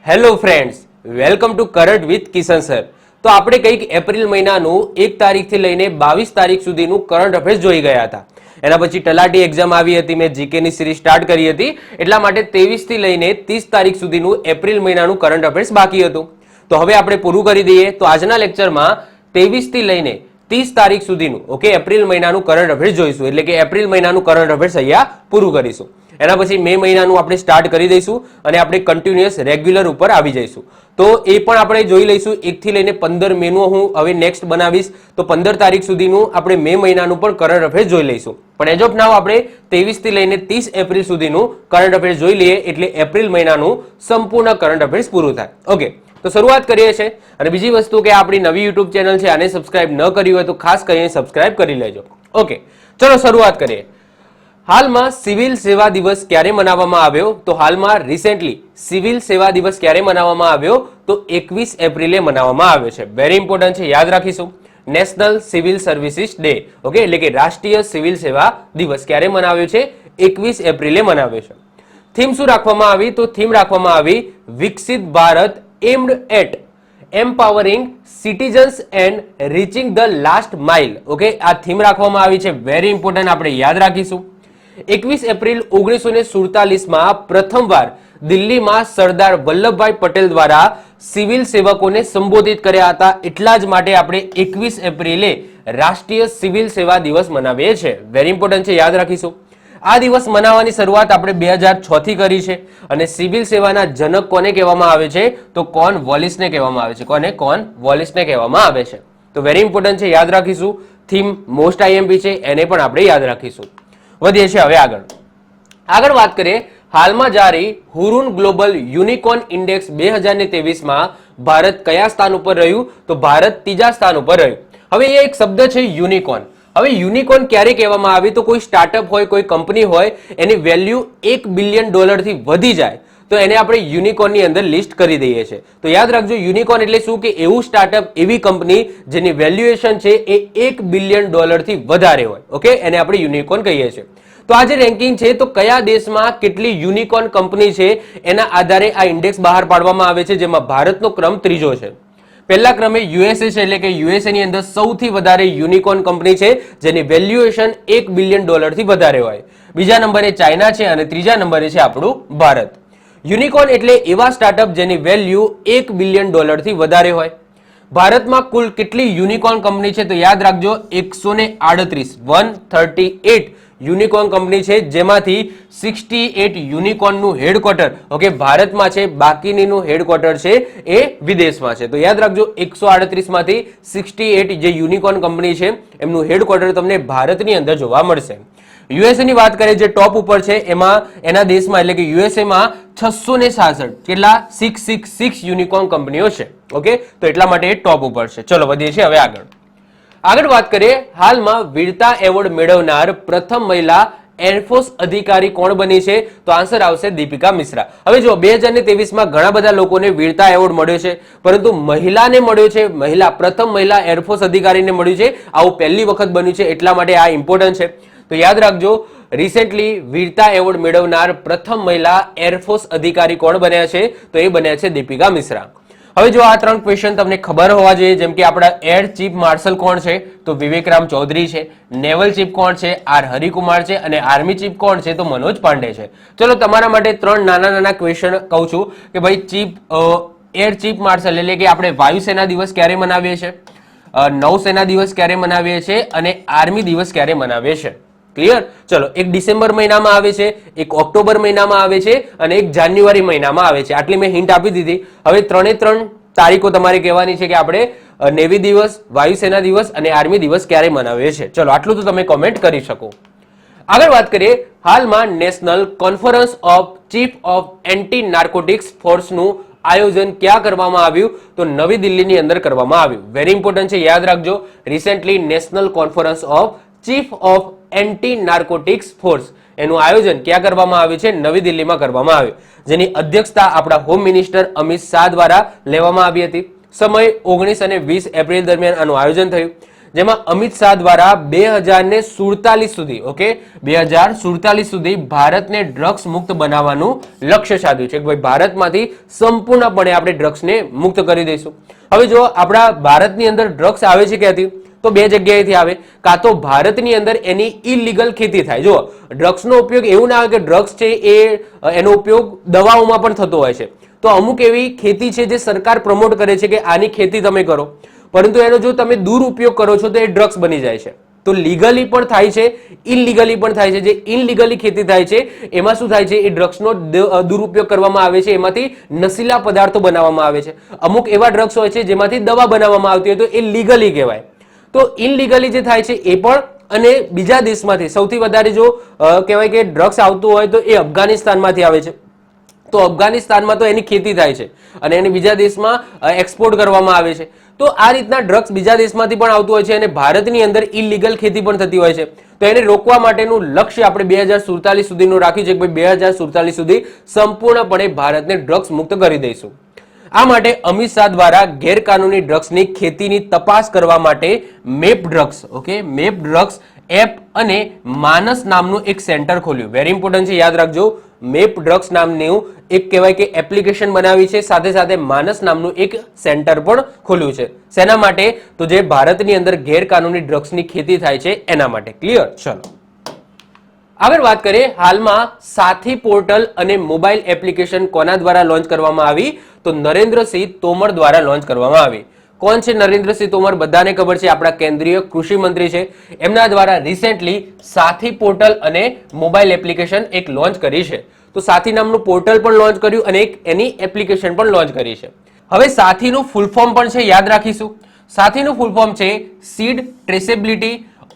Hello friends, welcome to current with Kishan sir. તો આપણે કંઈક એપ્રિલ મહિનાનું 1 તારીખથી લઈને 22 તારીખ સુધીનું કરંટ અફેર્સ જોઈ ગયા હતા. એના પછી તલાટી એક્ઝામ આવી હતી, મેં જીકેની સિરીઝ સ્ટાર્ટ કરી હતી, એટલા માટે 23 થી લઈને 30 તારીખ સુધીનું એપ્રિલ મહિનાનું કરંટ અફેર્સ બાકી હતું. તો હવે આપણે પૂરું કરી દઈએ. તો આજના લેક્ચરમાં 23 થી લઈને 30 તારીખ સુધીનું એપ્રિલ મહિનાનું કરંટ અફેર્સ જોઈશું, એટલે કે એપ્રિલ મહિનાનું કરંટ અફેર્સ અહીંયા પૂરું કરીશું. એના પછી મે મહિનાનું આપણે સ્ટાર્ટ કરી દઈશું અને આપણે કન્ટિન્યુઅસ રેગ્યુલર ઉપર આવી જઈશું. તો એ પણ આપણે જોઈ લઈશું. 1 થી લઈને 15 મેનું હું હવે નેક્સ્ટ બનાવીશ, તો 15 તારીખ સુધીનું આપણે મે મહિનાનું પણ કરંટ અફેર્સ જોઈ લઈશું. પણ એજ ઓફ નાવ આપણે 23 થી લઈને 30 એપ્રિલ સુધીનું કરંટ અફેર્સ જોઈ લઈએ, એટલે એપ્રિલ મહિનાનું સંપૂર્ણ કરંટ અફેર્સ પૂરું થાય. ઓકે, તો શરૂઆત કરીએ છીએ. અને બીજી વસ્તુ કે આપણી નવી યુટ્યુબ ચેનલ છે, આને સબસ્ક્રાઇબ ન કરી હોય તો ખાસ કરીને સબસ્ક્રાઇબ કરી લેજો. ઓકે, ચલો શરૂઆત કરીએ. હાલમાં સિવિલ સેવા દિવસ ક્યારે મનાવવામાં આવ્યો? તો હાલમાં રિસેન્ટલી સિવિલ સેવા દિવસ ક્યારે મનાવવામાં આવ્યો? તો 21 એપ્રિલે મનાવવામાં આવ્યો છે. વેરી ઇમ્પોર્ટન્ટ છે, યાદ રાખીશું. National civil services day, okay, એટલે કે રાષ્ટ્રીય સિવિલ સેવા દિવસ ક્યારે મનાવ્યો છે? 21 એપ્રિલે મનાવ્યો છે. થીમ શું રાખવામાં આવી? તો થીમ રાખવામાં આવી Viksit Bharat aimed at empowering citizens and reaching the last mile. Okay, આ થીમ રાખવામાં આવી છે. વેરી ઇમ્પોર્ટન્ટ, આપણે યાદ રાખીશું. 21 એપ્રિલ 1947માં પ્રથમવાર દિલ્હીમાં સરદાર વલ્લભભાઈ પટેલ દ્વારા સિવિલ સેવકોને સંબોધિત કર્યા હતા. એટલા જ માટે આપણે 21 એપ્રિલે રાષ્ટ્રીય સિવિલ સેવા દિવસ મનાવીએ છીએ. વેરી ઇમ્પોર્ટન્ટ છે, યાદ રાખીશું. આ દિવસ મનાવવાની શરૂઆત આપણે 2006 થી કરી છે. અને સિવિલ સેવાના જનક કોને કહેવામાં આવે છે? તો કોર્નવોલિસને કહેવામાં આવે છે. કોને? કોર્નવોલિસને કહેવામાં આવે છે. તો વેરી ઇમ્પોર્ટન્ટ છે, યાદ રાખીશું. થીમ મોસ્ટ આઈએમપી છે, એને પણ આપણે યાદ રાખીશું. વધીએ છીએ હવે આગળ વાત કરીએ. હાલમાં જારી હુરુન ગ્લોબલ યુનિકોર્ન ઇન્ડેક્સ 2023માં ભારત કયા સ્થાન ઉપર રહ્યું? તો ભારત 3જા સ્થાન ઉપર રહ્યું. હવે એ એક શબ્દ છે યુનિકોર્ન. હવે યુનિકોર્ન ક્યારે કહેવામાં આવે? તો કોઈ સ્ટાર્ટઅપ હોય, કોઈ કંપની હોય, એની વેલ્યુ $1 બિલિયન થી વધી જાય તો એને આપણે યુનિકોર્નની અંદર લિસ્ટ કરી દઈએ છીએ. તો યાદ રાખજો, યુનિકોર્ન એટલે શું? કે એવું સ્ટાર્ટઅપ, એવી કંપની જેની વેલ્યુએશન છે એ $1 બિલિયન થી વધારે હોય. ઓકે, એને આપણે યુનિકોર્ન કહીએ છીએ. તો આ જે રેન્કિંગ છે, તો કયા દેશમાં કેટલી યુનિકોર્ન કંપની છે એના આધારે આ ઇન્ડેક્સ બહાર પાડવામાં આવે છે, જેમાં ભારતનો ક્રમ 3જો છે. પહેલા ક્રમે યુએસએ છે, એટલે કે યુએસએ ની અંદર સૌથી વધારે યુનિકોર્ન કંપની છે જેની વેલ્યુએશન $1 બિલિયન થી વધારે હોય. બીજા નંબરે ચાઇના છે અને ત્રીજા નંબરે છે આપણું ભારત. યુનિકોર્ન એટલે એવા સ્ટાર્ટઅપ જેની વેલ્યુ $1 બિલિયન થી વધારે હોય. ભારતમાં કુલ કેટલી યુનિકોર્ન કંપની છે? તો યાદ રાખજો 138 યુનિકોર્ન કંપની છે, જેમાંથી 68 યુનિકોર્નનું હેડક્વાર્ટર ભારતમાં છે, બાકીનીનું હેડક્વાર્ટર છે એ વિદેશમાં છે. તો યાદ રાખજો 138 માંથી 68 જે યુનિકોર્ન કંપની છે એમનું હેડક્વાર્ટર તમને ભારતની અંદર જોવા મળશે. યુએસએ ની વાત કરીએ, જે ટોપ ઉપર છે, એમાં એના દેશમાં એટલે કે યુએસએ માં 666 કેટલા 666 યુનિકોર્ન કંપનીઓ છે. ઓકે, તો એટલા માટે એ ટોપ ઉપર છે. ચલો વધીએ છીએ હવે આગળ વાત કરીએ. હાલમાં વીરતા એવોર્ડ મેળવનાર પ્રથમ મહિલા એરફોર્સ અધિકારી કોણ બની છે? તો આન્સર આવશે દીપિકા મિશ્રા. હવે જો 2023માં ઘણા બધા લોકોને વીરતા એવોર્ડ મળ્યો છે, પરંતુ મહિલાને મળ્યો છે, પ્રથમ મહિલા એરફોર્સ અધિકારીને મળ્યું છે. આવું પહેલી વખત બન્યું છે, એટલા માટે આ ઇમ્પોર્ટન્ટ છે. તો યાદ રાખજો, રિસેન્ટલી વીરતા એવોર્ડ મેળવનાર પ્રથમ મહિલા એરફોર્સ અધિકારી કોણ બન્યા છે? તો એ બન્યા છે દીપિકા મિશ્રા. હવે જો આ 3 ક્વેશ્ચન તમને ખબર હોવા જોઈએ, જેમ કે આપણા એર ચીફ માર્શલ કોણ છે? તો વિવેકરામ ચૌધરી છે. નેવલ ચીફ કોણ છે? આર હરિકુમાર છે. અને આર્મી ચીફ કોણ છે? તો મનોજ પાંડે છે. ચલો તમારા માટે 3 નાના ક્વેશ્ચન કહું છું કે ભાઈ એર ચીફ માર્શલ એટલે કે આપણે વાયુસેના દિવસ ક્યારે મનાવીએ છીએ, નૌસેના દિવસ ક્યારે મનાવીએ છીએ અને આર્મી દિવસ ક્યારે મનાવીએ છીએ? ક્લિયર? ચલો, એક ડિસેમ્બર મહિનામાં આવે છે, એક ઓક્ટોબર મહિનામાં આવે છે અને એક જાન્યુઆરી મહિનામાં આવે છે. આટલી મેં હિન્ટ આપી દીધી. હવે 3 તારીખો તમારે કહેવાની છે કે આપણે નેવી દિવસ, વાયુસેના દિવસ અને આર્મી દિવસ ક્યારે મનાવીએ છીએ. ચલો, આટલું તો તમે કોમેન્ટ કરી શકો. આગળ વાત કરીએ. હાલમાં national conference of chief of anti narcotics ફોર્સનું આયોજન ક્યાં કરવામાં આવ્યું? તો નવી દિલ્હીની અંદર કરવામાં આવ્યું. વેરી ઇમ્પોર્ટન્ટ છે, યાદ રાખજો. Recently national conference of chief of anti narcotics force એનું આયોજન ક્યાં કરવામાં આવ્યું છે? નવી દિલ્હીમાં કરવામાં આવ્યું, જેની અધ્યક્ષતા આપણા હોમ મિનિસ્ટર અમિત શાહ દ્વારા લેવામાં આવી હતી. સમય 19 અને 20 એપ્રિલ દરમિયાન આનું આયોજન થયું. જેમાં અમિત શાહ દ્વારા 2047 સુધી ઓકે 2047 સુધી ભારતને ડ્રગ્સ મુક્ત બનાવવાનું લક્ષ્ય સાધ્યું છે કે ભાઈ ભારતમાંથી સંપૂર્ણપણે આપણે ડ્રગ્સને મુક્ત કરી દઈશું. હવે જો આપણા ભારતની અંદર ડ્રગ્સ આવે છે ક્યાંથી? તો બે જગ્યાએથી આવે. કાં તો ભારતની અંદર એની ઇલીગલ ખેતી થાય. જો ડ્રગ્સનો ઉપયોગ એવું ના આવે કે ડ્રગ્સ છે એનો ઉપયોગ દવાઓમાં પણ થતો હોય છે. તો અમુક એવી ખેતી છે જે સરકાર પ્રમોટ કરે છે કે આની ખેતી તમે કરો, પરંતુ એનો જો તમે દુરુપયોગ કરો છો તો એ ડ્રગ્સ બની જાય છે. તો લીગલી પણ થાય છે, ઇનલીગલી પણ થાય છે. જે ઇનલીગલી ખેતી થાય છે એમાં શું થાય છે? એ ડ્રગ્સનો દુરુપયોગ કરવામાં આવે છે, એમાંથી નશીલા પદાર્થો બનાવવામાં આવે છે. અમુક એવા ડ્રગ્સ હોય છે જેમાંથી દવા બનાવવામાં આવતી હોય તો એ લીગલી કહેવાય. તો ઇનલીગલી જે થાય છે એ પણ, અને બીજા દેશમાંથી સૌથી વધારે જો કહેવાય કે ડ્રગ્સ આવતું હોય તો એ અફઘાનિસ્તાનમાંથી આવે છે. તો અફઘાનિસ્તાનમાં તો એની ખેતી થાય છે અને એને બીજા દેશમાં એક્સપોર્ટ કરવામાં આવે છે. તો આ રીતના ડ્રગ્સ બીજા દેશમાંથી પણ આવતું હોય છે અને ભારતની અંદર ઇલીગલ ખેતી પણ થતી હોય છે. તો એને રોકવા માટેનું લક્ષ્ય આપણે 2047 સુધીનું રાખ્યું છે કે ભાઈ 2047 સુધી સંપૂર્ણપણે ભારતને ડ્રગ્સ મુક્ત કરી દઈશું. આ માટે અમિત શાહ દ્વારા ગેરકાનૂની ડ્રગ્સની ખેતીની તપાસ કરવા માટે map drugs okay map drugs app અને માનસ નામનું એક સેન્ટર ખોલ્યું. વેરી ઇમ્પોર્ટન્ટ છે, યાદ રાખજો. મેપ ડ્રગ્સ નામનું એક કહેવાય કે એપ્લિકેશન બનાવી છે, સાથે સાથે માનસ નામનું એક સેન્ટર પણ ખોલ્યું છે. શેના માટે? તો જે ભારતની અંદર ગેરકાનૂની ડ્રગ્સની ખેતી થાય છે એના માટે. ક્લિયર? ચલો આગળ વાત કરીએ. હાલમાં સાથી પોર્ટલ અને મોબાઈલ એપ્લિકેશન કોના દ્વારા લોન્ચ કરવામાં આવી? તો નરેન્દ્રસિંહ તોમર દ્વારા લોન્ચ કરવામાં આવી. કોણ છે નરેન્દ્રસિંહ તોમર? બધાને ખબર છે, આપણા કેન્દ્રીય કૃષિ મંત્રી છે. એમના દ્વારા રિસેન્ટલી સાથી પોર્ટલ અને મોબાઈલ એપ્લિકેશન એક લોન્ચ કરી છે. તો સાથી નામનું પોર્ટલ પણ લોન્ચ કર્યું અને એક એની એપ્લિકેશન પણ લોન્ચ કરી છે. હવે સાથીનું ફૂલ ફોર્મ પણ છે, યાદ રાખીશું. સાથીનું ફૂલ ફોર્મ છે seed traceability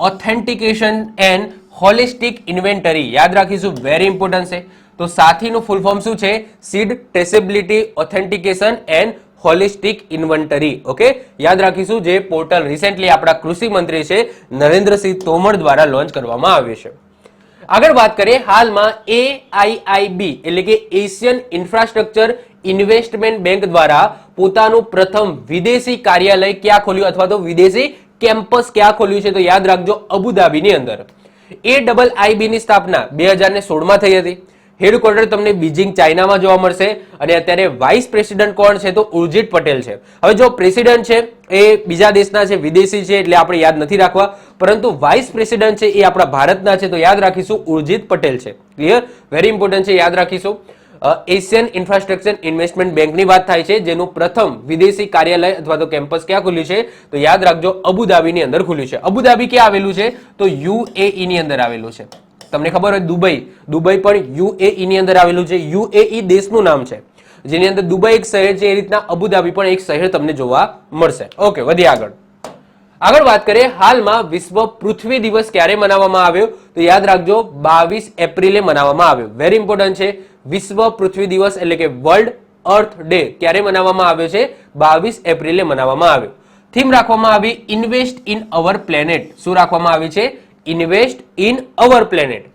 authentication and holistic inventory. યાદ રાખીશું, વેરી ઇમ્પોર્ટન્ટ છે. તો સાથીનું ફૂલ ફોર્મ શું છે? Seed traceability authentication and holistic inventory. Okay, યાદ રાખીશું. જે પોર્ટલ રિસેન્ટલી આપણા કૃષિ મંત્રી છે નરેન્દ્રસિંહ તોમર દ્વારા લોન્ચ કરવામાં આવ્યું છે. આગળ વાત કરીએ. હાલમાં AIIB એટલે કે એશિયન ઇન્ફ્રાસ્ટ્રક્ચર ઇન્વેસ્ટમેન્ટ બેંક દ્વારા પોતાનું પ્રથમ વિદેશી કાર્યાલય ક્યાં ખોલ્યું અથવા તો વિદેશી કેમ્પસ ક્યાં ખોલ્યું છે? તો યાદ રાખજો, અબુધાબીની અંદર. AIIB ની સ્થાપના 2016માં થઈ હતી. હેડક્વાર્ટર તમને બીજિંગ ચાઇનામાં જોવા મળશે અને અત્યારે વાઇસ પ્રેસિડેન્ટ કોણ છે? તો ઉર્જિત પટેલ છે. હવે જો પ્રેસિડેન્ટ છે એ બીજા દેશના છે, વિદેશી છે, એટલે આપણે યાદ નથી રાખવા, પરંતુ વાઇસ પ્રેસિડેન્ટ છે એ આપણા ભારતના છે. તો યાદ રાખીશું, ઉર્જિત પટેલ છે. ક્લિયર? વેરી ઇમ્પોર્ટન્ટ છે, યાદ રાખીશું. એશિયન ઇન્ફ્રાસ્ટ્રક્ચર ઇન્વેસ્ટમેન્ટ બેંકની વાત થાય છે, જેનું પ્રથમ વિદેશી કાર્યાલય અથવા તો કેમ્પસ ક્યાં ખુલ્યું છે? તો યાદ રાખજો, અબુધાબીની અંદર ખુલ્યું છે. અબુધાબી ક્યાં આવેલું છે? તો UAE ની અંદર આવેલું છે. તમને ખબર હોય દુબઈ પણ UAE ની અંદર આવેલું છે. UAE દેશનું નામ છે, જેની અંદર દુબઈ એક શહેર છે. એ રીતના અબુધાબી પણ એક શહેર તમને જોવા મળશે. ઓકે, વધીએ આગળ વાત કરીએ. હાલમાં વિશ્વ પૃથ્વી દિવસ ક્યારે મનાવવામાં આવ્યો? તો યાદ રાખજો, 22 એપ્રિલે મનાવવામાં આવ્યો. વેરી ઇમ્પોર્ટન્ટ છે. વિશ્વ પૃથ્વી દિવસ એટલે કે વર્લ્ડ અર્થ ડે ક્યારે મનાવવામાં આવ્યો છે? 22 એપ્રિલે મનાવવામાં આવ્યો. થીમ રાખવામાં આવી ઇન્વેસ્ટ ઇન અવર પ્લેનેટ. શું રાખવામાં આવી છે? Invest in our planet.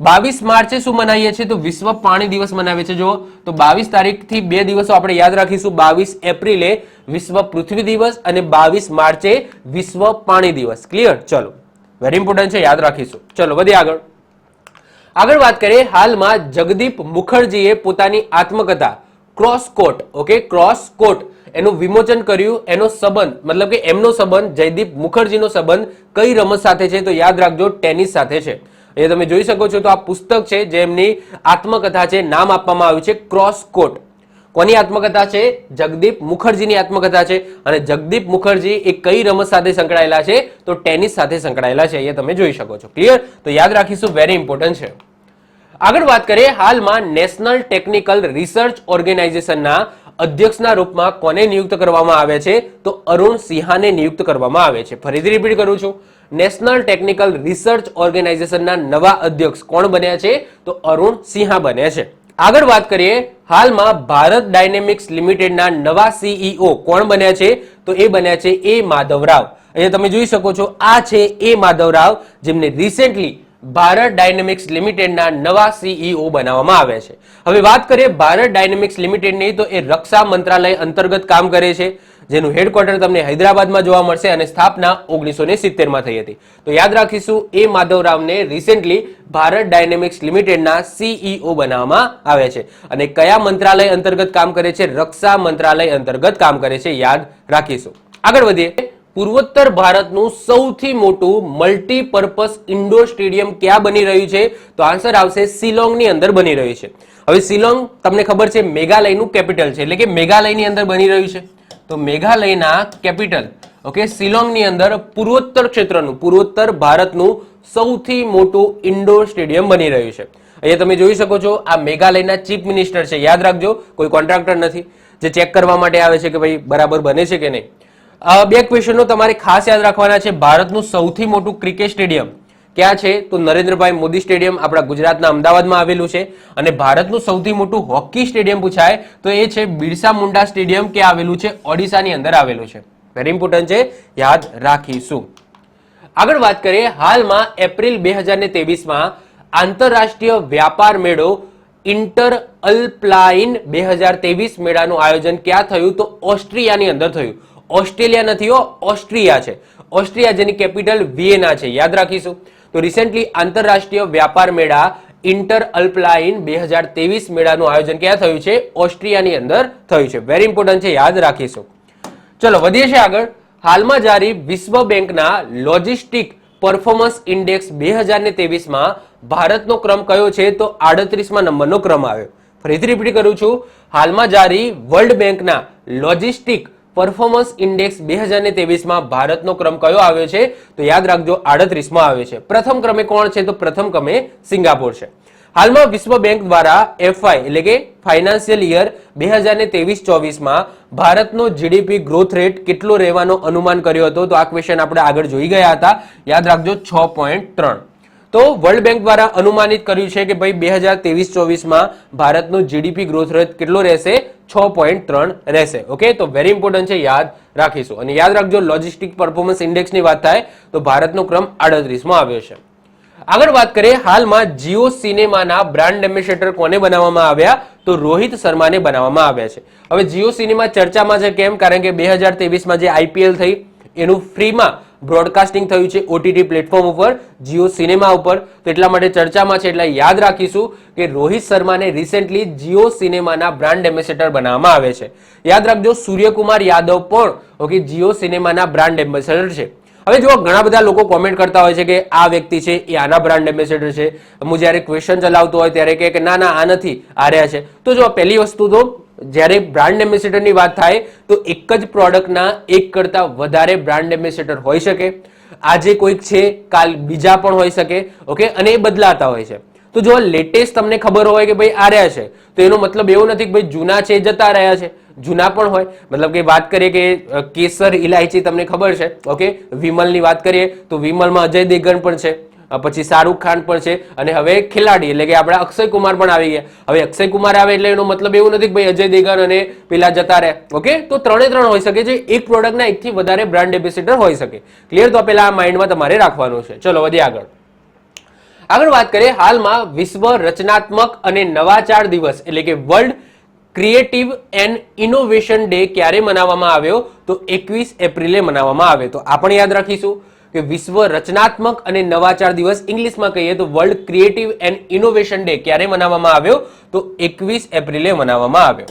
22 માર્ચે શું મનાવીએ છીએ? તો વિશ્વ પાણી દિવસ મનાવીએ છીએ. જો તો 22 તારીખથી બે દિવસો આપણે યાદ રાખીશું. 22 એપ્રિલે વિશ્વ પૃથ્વી દિવસ અને 22 માર્ચે વિશ્વ પાણી દિવસ. ક્લિયર? ચલો, વેરી ઇમ્પોર્ટન્ટ છે, યાદ રાખીશું. ચલો વધીએ આગળ વાત કરીએ. હાલમાં જગદીપ મુખર્જીએ પોતાની આત્મકથા ક્રોસ કોટ ઓકે ક્રોસ કોટ એનું વિમોચન કર્યું. એનો સંબંધ મતલબ કે એમનો સંબંધ જયદીપ મુખર્જીનો સંબંધ કઈ રમત સાથે છે? તો યાદ રાખજો, ટેનિસ સાથે છે. એ તમે જોઈ શકો છો. તો આ પુસ્તક છે જે એમની આત્મકથા છે, નામ આપવામાં આવ્યું છે ક્રોસ કોટ. કોની આત્મકથા છે? જગદીપ મુખર્જીની આત્મકથા છે. અને જગદીપ મુખર્જી એ કઈ રમત સાથે સંકળાયેલા છે? તો ટેનિસ સાથે સંકળાયેલા છે. એ તમે જોઈ શકો છો. ક્લિયર? તો યાદ રાખીશું, વેરી ઇમ્પોર્ટન્ટ છે. આગળ વાત કરીએ. હાલમાં નેશનલ ટેકનિકલ રિસર્ચ ઓર્ગેનાઇઝેશનના અધ્યક્ષના રૂપમાં કોને નિયુક્ત કરવામાં આવે છે? તો અરુણ સિંહાને નિયુક્ત કરવામાં આવે છે. ફરીથી રિપીટ કરું છું, નેશનલ ટેકનિકલ રિસર્ચ ઓર્ગેનાઇઝેશનના નવા અધ્યક્ષ કોણ બન્યા છે? તો અરુણ સિંહા બન્યા છે. આગળ વાત કરીએ. હાલમાં ભારત ડાયનેમિક્સ લિમિટેડના નવા CEO કોણ બન્યા છે? તો એ બન્યા છે A માધવરાવ. અહીંયા તમે જોઈ શકો છો, આ છે A માધવરાવ, જેમને રિસેન્ટલી ભારત ડાયનેમિક્સ લિમિટેડના નવા CEO બનાવવામાં આવ્યા છે. હવે વાત કરીએ ભારત ડાયનેમિક્સ લિમિટેડની, તો એ રક્ષા મંત્રાલય અંતર્ગત કામ કરે છે. જેનું હેડક્વાર્ટર તમને હૈદરાબાદમાં જોવા મળશે અને સ્થાપના 1970 માં થઈ હતી. તો યાદ રાખીશું એ માધવરાવને રિસેન્ટલી ભારત ડાયનેમિક્સ લિમિટેડના CEO બનાવવામાં આવે છે. અને કયા મંત્રાલય અંતર્ગત કામ કરે છે? રક્ષા મંત્રાલય અંતર્ગત કામ કરે છે, યાદ રાખીશું. આગળ વધીએ. પૂર્વોત્તર ભારતનું સૌથી મોટું મલ્ટીપર્પઝ ઇન્ડોર સ્ટેડિયમ ક્યાં બની રહ્યું છે? તો આન્સર આવશે શિલોંગની અંદર બની રહ્યું છે. હવે શિલોંગ તમને ખબર છે મેઘાલયનું કેપિટલ છે, એટલે કે મેઘાલયની અંદર બની રહ્યું છે. તો મેઘાલયના કેપિટલ ઓકે શિલોંગની અંદર પૂર્વોત્તર ક્ષેત્રનું, પૂર્વોત્તર ભારતનું સૌથી મોટું ઇન્ડોર સ્ટેડિયમ બની રહ્યું છે. અહીંયા તમે જોઈ શકો છો આ મેઘાલયના ચીફ મિનિસ્ટર છે. યાદ રાખજો, કોઈ કોન્ટ્રાક્ટર નથી જે ચેક કરવા માટે આવે છે કે ભાઈ બરાબર બને છે કે નહીં. બે ક્વેશ્ચનો તમારે ખાસ યાદ રાખવાના છે. ભારતનું સૌથી મોટું ક્રિકેટ સ્ટેડિયમ ક્યાં છે? તો નરેન્દ્રભાઈ મોદી સ્ટેડિયમ આપણા ગુજરાતના અમદાવાદમાં આવેલું છે. અને ભારતનું સૌથી મોટું હોકી સ્ટેડિયમ પૂછાય તો એ છે બિરસા મુંડા સ્ટેડિયમ, ક્યાં આવેલું છે? ઓડિશાની અંદર આવેલું છે. વેરી ઇમ્પોર્ટન્ટ છે, યાદ રાખીશું. આગળ વાત કરીએ. હાલમાં એપ્રિલ 2023માં આંતરરાષ્ટ્રીય વ્યાપાર મેળો ઇન્ટર અલ્પલાઇન 2023 મેળાનું આયોજન ક્યાં થયું? તો ઓસ્ટ્રિયાની અંદર થયું. ઓસ્ટ્રેલિયા નથી હો, ઓસ્ટ્રિયા છે. ઓસ્ટ્રિયા જેની કેપિટલ વિયેના છે, યાદ રાખીશું. તો રિસેન્ટલી આંતરરાષ્ટ્રીય વ્યાપાર મેળા ઇન્ટર અલ્પલાઇન 2023 મેળાનું આયોજન ક્યાં થયું છે? ઓસ્ટ્રિયાની અંદર થયું છે. વેરી ઇમ્પોર્ટન્ટ છે, યાદ રાખીશું. ચલો વધીએ છીએ આગળ. હાલમાં જારી વિશ્વ બેંકના લોજિસ્ટિક પરફોર્મન્સ ઇન્ડેક્સ 2023માં ભારતનો ક્રમ કયો છે? તો 38મા નંબરનો ક્રમ આવ્યો. ફરીથી રિપીટ કરું છું. હાલમાં જારી વર્લ્ડ બેંકના લોજિસ્ટિક પરફોર્મન્સ ઇન્ડેક્સ 2023માં ભારતનો ક્રમ કયો આવ્યો છે? તો યાદ રાખજો 38માં આવ્યો છે. પ્રથમ ક્રમે કોણ છે? તો પ્રથમ ક્રમે સિંગાપોર છે. હાલમાં વિશ્વ બેંક દ્વારા FY એટલે કે ફાઇનાન્શિયલ યર 2023-24માં ભારતનો જીડીપી ગ્રોથ રેટ કેટલો રહેવાનો અનુમાન કર્યો હતો? તો આ ક્વેશ્ચન આપણે આગળ જોઈ ગયા હતા, યાદ રાખજો 6.3. તો વર્લ્ડ બેંક દ્વારા અનુમાનિત કર્યું છે કે ભાઈ 2023-24માં ભારતનો જીડીપી ગ્રોથ રેટ કેટલો રહેશે? 6.3 રહેશે. ઓકે, તો વેરી ઇમ્પોર્ટન્ટ છે, યાદ રાખીશું. અને યાદ રાખજો લોજિસ્ટિક પરફોર્મન્સ ઇન્ડેક્સની વાત થાય તો ભારતનો ક્રમ 38માં આવ્યો છે. આગળ વાત કરીએ. હાલમાં જીઓ સિનેમાના બ્રાન્ડ એમ્બેસેડર કોને બનાવવામાં આવ્યા? તો રોહિત શર્માને બનાવવામાં આવ્યા છે. હવે જીઓ સિનેમા ચર્ચામાં છે, કેમ? કારણ કે 2023માં જે IPL થઈ એનું ફ્રીમાં બ્રોડકાસ્ટિંગ થયું છે OTT પ્લેટફોર્મ ઉપર, જીઓ સિનેમા ઉપર, તો એટલા માટે ચર્ચામાં છે. એટલે યાદ રાખીશું કે રોહિત શર્માને રિસેન્ટલી જીઓ સિનેમાના બ્રાન્ડ એમ્બેસેડર બનાવવામાં આવે છે. યાદ રાખજો સૂર્યકુમાર યાદવ પણ ઓકે જીઓ સિનેમાના બ્રાન્ડ એમ્બેસેડર છે. હવે જો ઘણા બધા લોકો કોમેન્ટ કરતા હોય છે કે આ વ્યક્તિ છે એ આના બ્રાન્ડ એમ્બેસેડર છે. હું જ્યારે ક્વેશ્ચન ચલાવતો હોય ત્યારે કે ના ના આ નથી, આ રહ્યા છે. તો જો પહેલી વસ્તુ તો જ્યારે બ્રાન્ડ એમ્બેસેડરની વાત થાય તો એક જ પ્રોડક્ટના એક કરતા વધારે બ્રાન્ડ એમ્બેસેડર હોઈ શકે. આજે કોઈક છે, કાલ બીજા પણ હોઈ શકે. ઓકે, અને એ બદલાતા હોય છે. તો જો લેટેસ્ટ તમને ખબર હોય કે ભાઈ આ રહ્યા છે તો એનો મતલબ એવો નથી કે ભાઈ જૂના છે જતા રહ્યા છે. જૂના પણ હોય, મતલબ કે વાત કરીએ કે કેસર ઇલાયચી તમને ખબર છે. ઓકે, વિમલની વાત કરીએ તો વિમલમાં અજય દેવગન પણ છે, પછી શાહરૂખ ખાન પણ છે, અને હવે ખેલાડી એટલે કે આપણા અક્ષય કુમાર પણ આવી ગયા. હવે અક્ષય કુમાર આવે એટલે એનો મતલબ એવું નથી કે ભાઈ અજય દેવગન અને પેલા જતા રહ્યા. ઓકે, તો ત્રણે ત્રણ હોઈ શકે છે. એક પ્રોડક્ટના એકથી વધારે બ્રાન્ડ એમ્બેસેડર હોઈ શકે. ક્લિયર? તો પેલા આ માઇન્ડમાં તમારે રાખવાનું છે. ચલો વધીએ આગળ. આગળ વાત કરીએ. હાલમાં વિશ્વ રચનાત્મક અને નવાચાર દિવસ એટલે કે world creative and innovation day ક્યારે મનાવવામાં આવ્યો? તો 21 એપ્રિલે મનાવવામાં આવ્યો. તો આપણે યાદ રાખીશું કે વિશ્વ રચનાત્મક અને નવાચાર દિવસ, ઇંગ્લિશમાં કહીએ તો world creative and innovation day ક્યારે મનાવવામાં આવ્યો? તો 21 એપ્રિલે મનાવવામાં આવ્યો.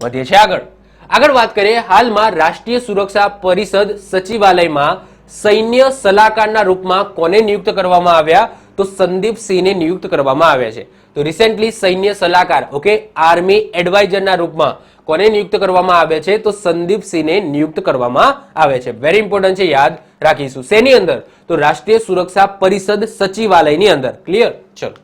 વધીએ છીએ આગળ. આગળ વાત કરીએ. હાલમાં રાષ્ટ્રીય સુરક્ષા પરિષદ સચિવાલયમાં સૈન્ય સલાહકારના રૂપમાં કોને નિયુક્ત કરવામાં આવ્યા? તો સંદીપ સિંહને નિયુક્ત કરવામાં આવ્યા છે. તો રિસેન્ટલી સૈન્ય સલાહકાર ઓકે આર્મી એડવાઇઝરના રૂપમાં કોને નિયુક્ત કરવામાં આવે છે? તો સંદીપ સિંહને નિયુક્ત કરવામાં આવે છે. વેરી ઇમ્પોર્ટન્ટ છે, યાદ રાખીશું. શેની અંદર? તો રાષ્ટ્રીય સુરક્ષા પરિષદ સચિવાલયની અંદર. ક્લિયર? ચલો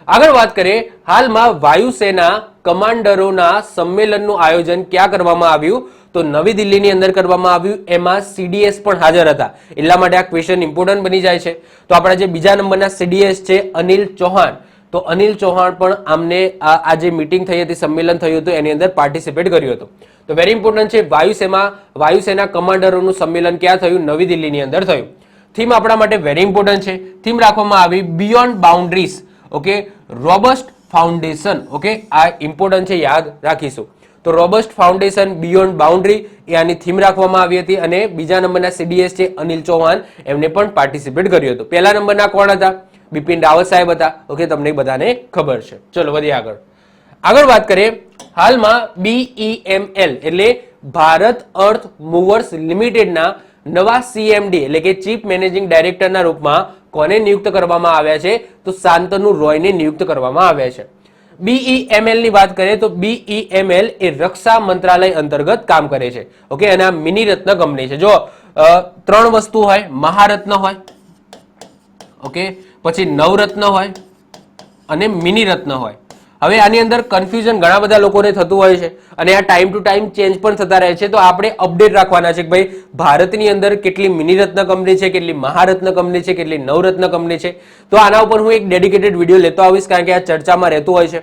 આગળ વાત કરીએ. હાલમાં વાયુસેના કમાન્ડરોના સંમેલનનું આયોજન ક્યાં કરવામાં આવ્યું? તો નવી દિલ્હીની અંદર કરવામાં આવ્યું. એમાં CDS પણ હાજર હતા, એટલા માટે આ ક્વેશ્ચન ઇમ્પોર્ટન્ટ બની જાય છે. તો આપણા જે બીજા નંબરના CDS છે અનિલ ચૌહાણ, તો અનિલ ચૌહાણ પણ આમને આ જે મીટિંગ થઈ હતી, સંમેલન થયું હતું એની અંદર પાર્ટિસિપેટ કર્યું હતું. તો વેરી ઇમ્પોર્ટન્ટ છે. વાયુસેના કમાન્ડરોનું સંમેલન ક્યાં થયું? નવી દિલ્હીની અંદર થયું. થીમ આપણા માટે વેરી ઇમ્પોર્ટન્ટ છે. થીમ રાખવામાં આવી beyond boundaries okay robust foundation. Okay, આ ઇમ્પોર્ટન્ટ છે, યાદ રાખીશું. તો રોબસ્ટ ફાઉન્ડેશન બિયોન્ડ બાઉન્ડ્રી એ આની થીમ રાખવામાં આવી હતી અને બીજા નંબરના CDS છે અનિલ ચૌહાણ, એમને પણ પાર્ટિસિપેટ કર્યું હતું. પહેલા નંબરના કોણ હતા? બિપિન રાવત સાહેબ હતા. ઓકે, તમને બધાને ખબર છે. ચલો વધીએ આગળ વાત કરીએ. હાલમાં BEML એટલે ભારત અર્થ મૂવર્સ લિમિટેડના નવા CMD એટલે કે ચીફ મેનેજિંગ ડાયરેક્ટરના રૂપમાં કોને નિયુક્ત કરવામાં આવ્યા છે? તો શાંતનુ રોયને નિયુક્ત કરવામાં આવ્યા છે. BEML ની વાત કરીએ તો BEML એ રક્ષા મંત્રાલય અંતર્ગત કામ કરે છે. ઓકે, અને આ મિની રત્ન કંપની છે. જો 3 વસ્તુ હોય, મહારત્ન હોય, ઓકે, પછી નવરત્ન હોય અને મિની રત્ન હોય. હવે આની અંદર કન્ફ્યુઝન ઘણા બધા લોકોને થતું હોય છે અને આ ટાઈમ ટુ ટાઈમ ચેન્જ પણ થતા રહે છે. તો આપણે અપડેટ રાખવાના છે કે ભાઈ ભારતની અંદર કેટલી મિની રત્ન કંપની છે, કેટલી મહારત્ન કંપની છે, કેટલી નવરત્ન કંપની છે. તો આના ઉપર હું એક ડેડિકેટેડ વિડીયો લેતો આવીશ, કારણ કે આ ચર્ચામાં રહેતું હોય છે.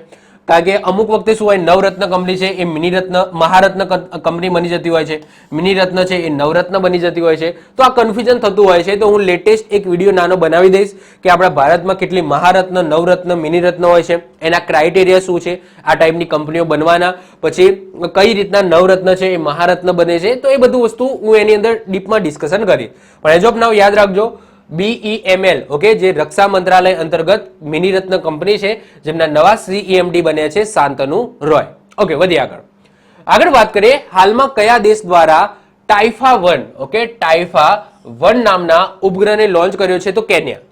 કારણ કે અમુક વખતે શું હોય, નવરત્ન કંપની છે એ મિની રત્ન મહારત્ન કંપની બની જતી હોય છે, મિની રત્ન છે એ નવરત્ન બની જતી હોય છે. તો આ કન્ફ્યુઝન થતું હોય છે. તો હું લેટેસ્ટ એક વિડીયો નાનો બનાવી દઈશ કે આપણા ભારતમાં કેટલી મહારત્ન, નવરત્ન, મિની રત્ન હોય છે, એના ક્રાઇટેરિયા શું છે, આ ટાઈપની કંપનીઓ બનવાના, પછી કઈ રીતના નવરત્ન છે એ મહારત્ન બને છે. તો એ બધું વસ્તુ હું એની અંદર ડીપમાં ડિસ્કશન કરી. પણ એઝ ઓફ નાઉ યાદ રાખજો, BEML ઓકે, જે રક્ષા મંત્રાલય અંતર્ગત મિની રત્ન કંપની છે, જેમના નવા CMD બન્યા છે શાંતનુ રોય. ઓકે, વધીએ આગળ વાત કરીએ. હાલમાં કયા દેશ દ્વારા ટાઇફા 1 ઓકે, ટાઇફા 1 નામના ઉપગ્રહને લોન્ચ કર્યો છે? તો કેન્યા.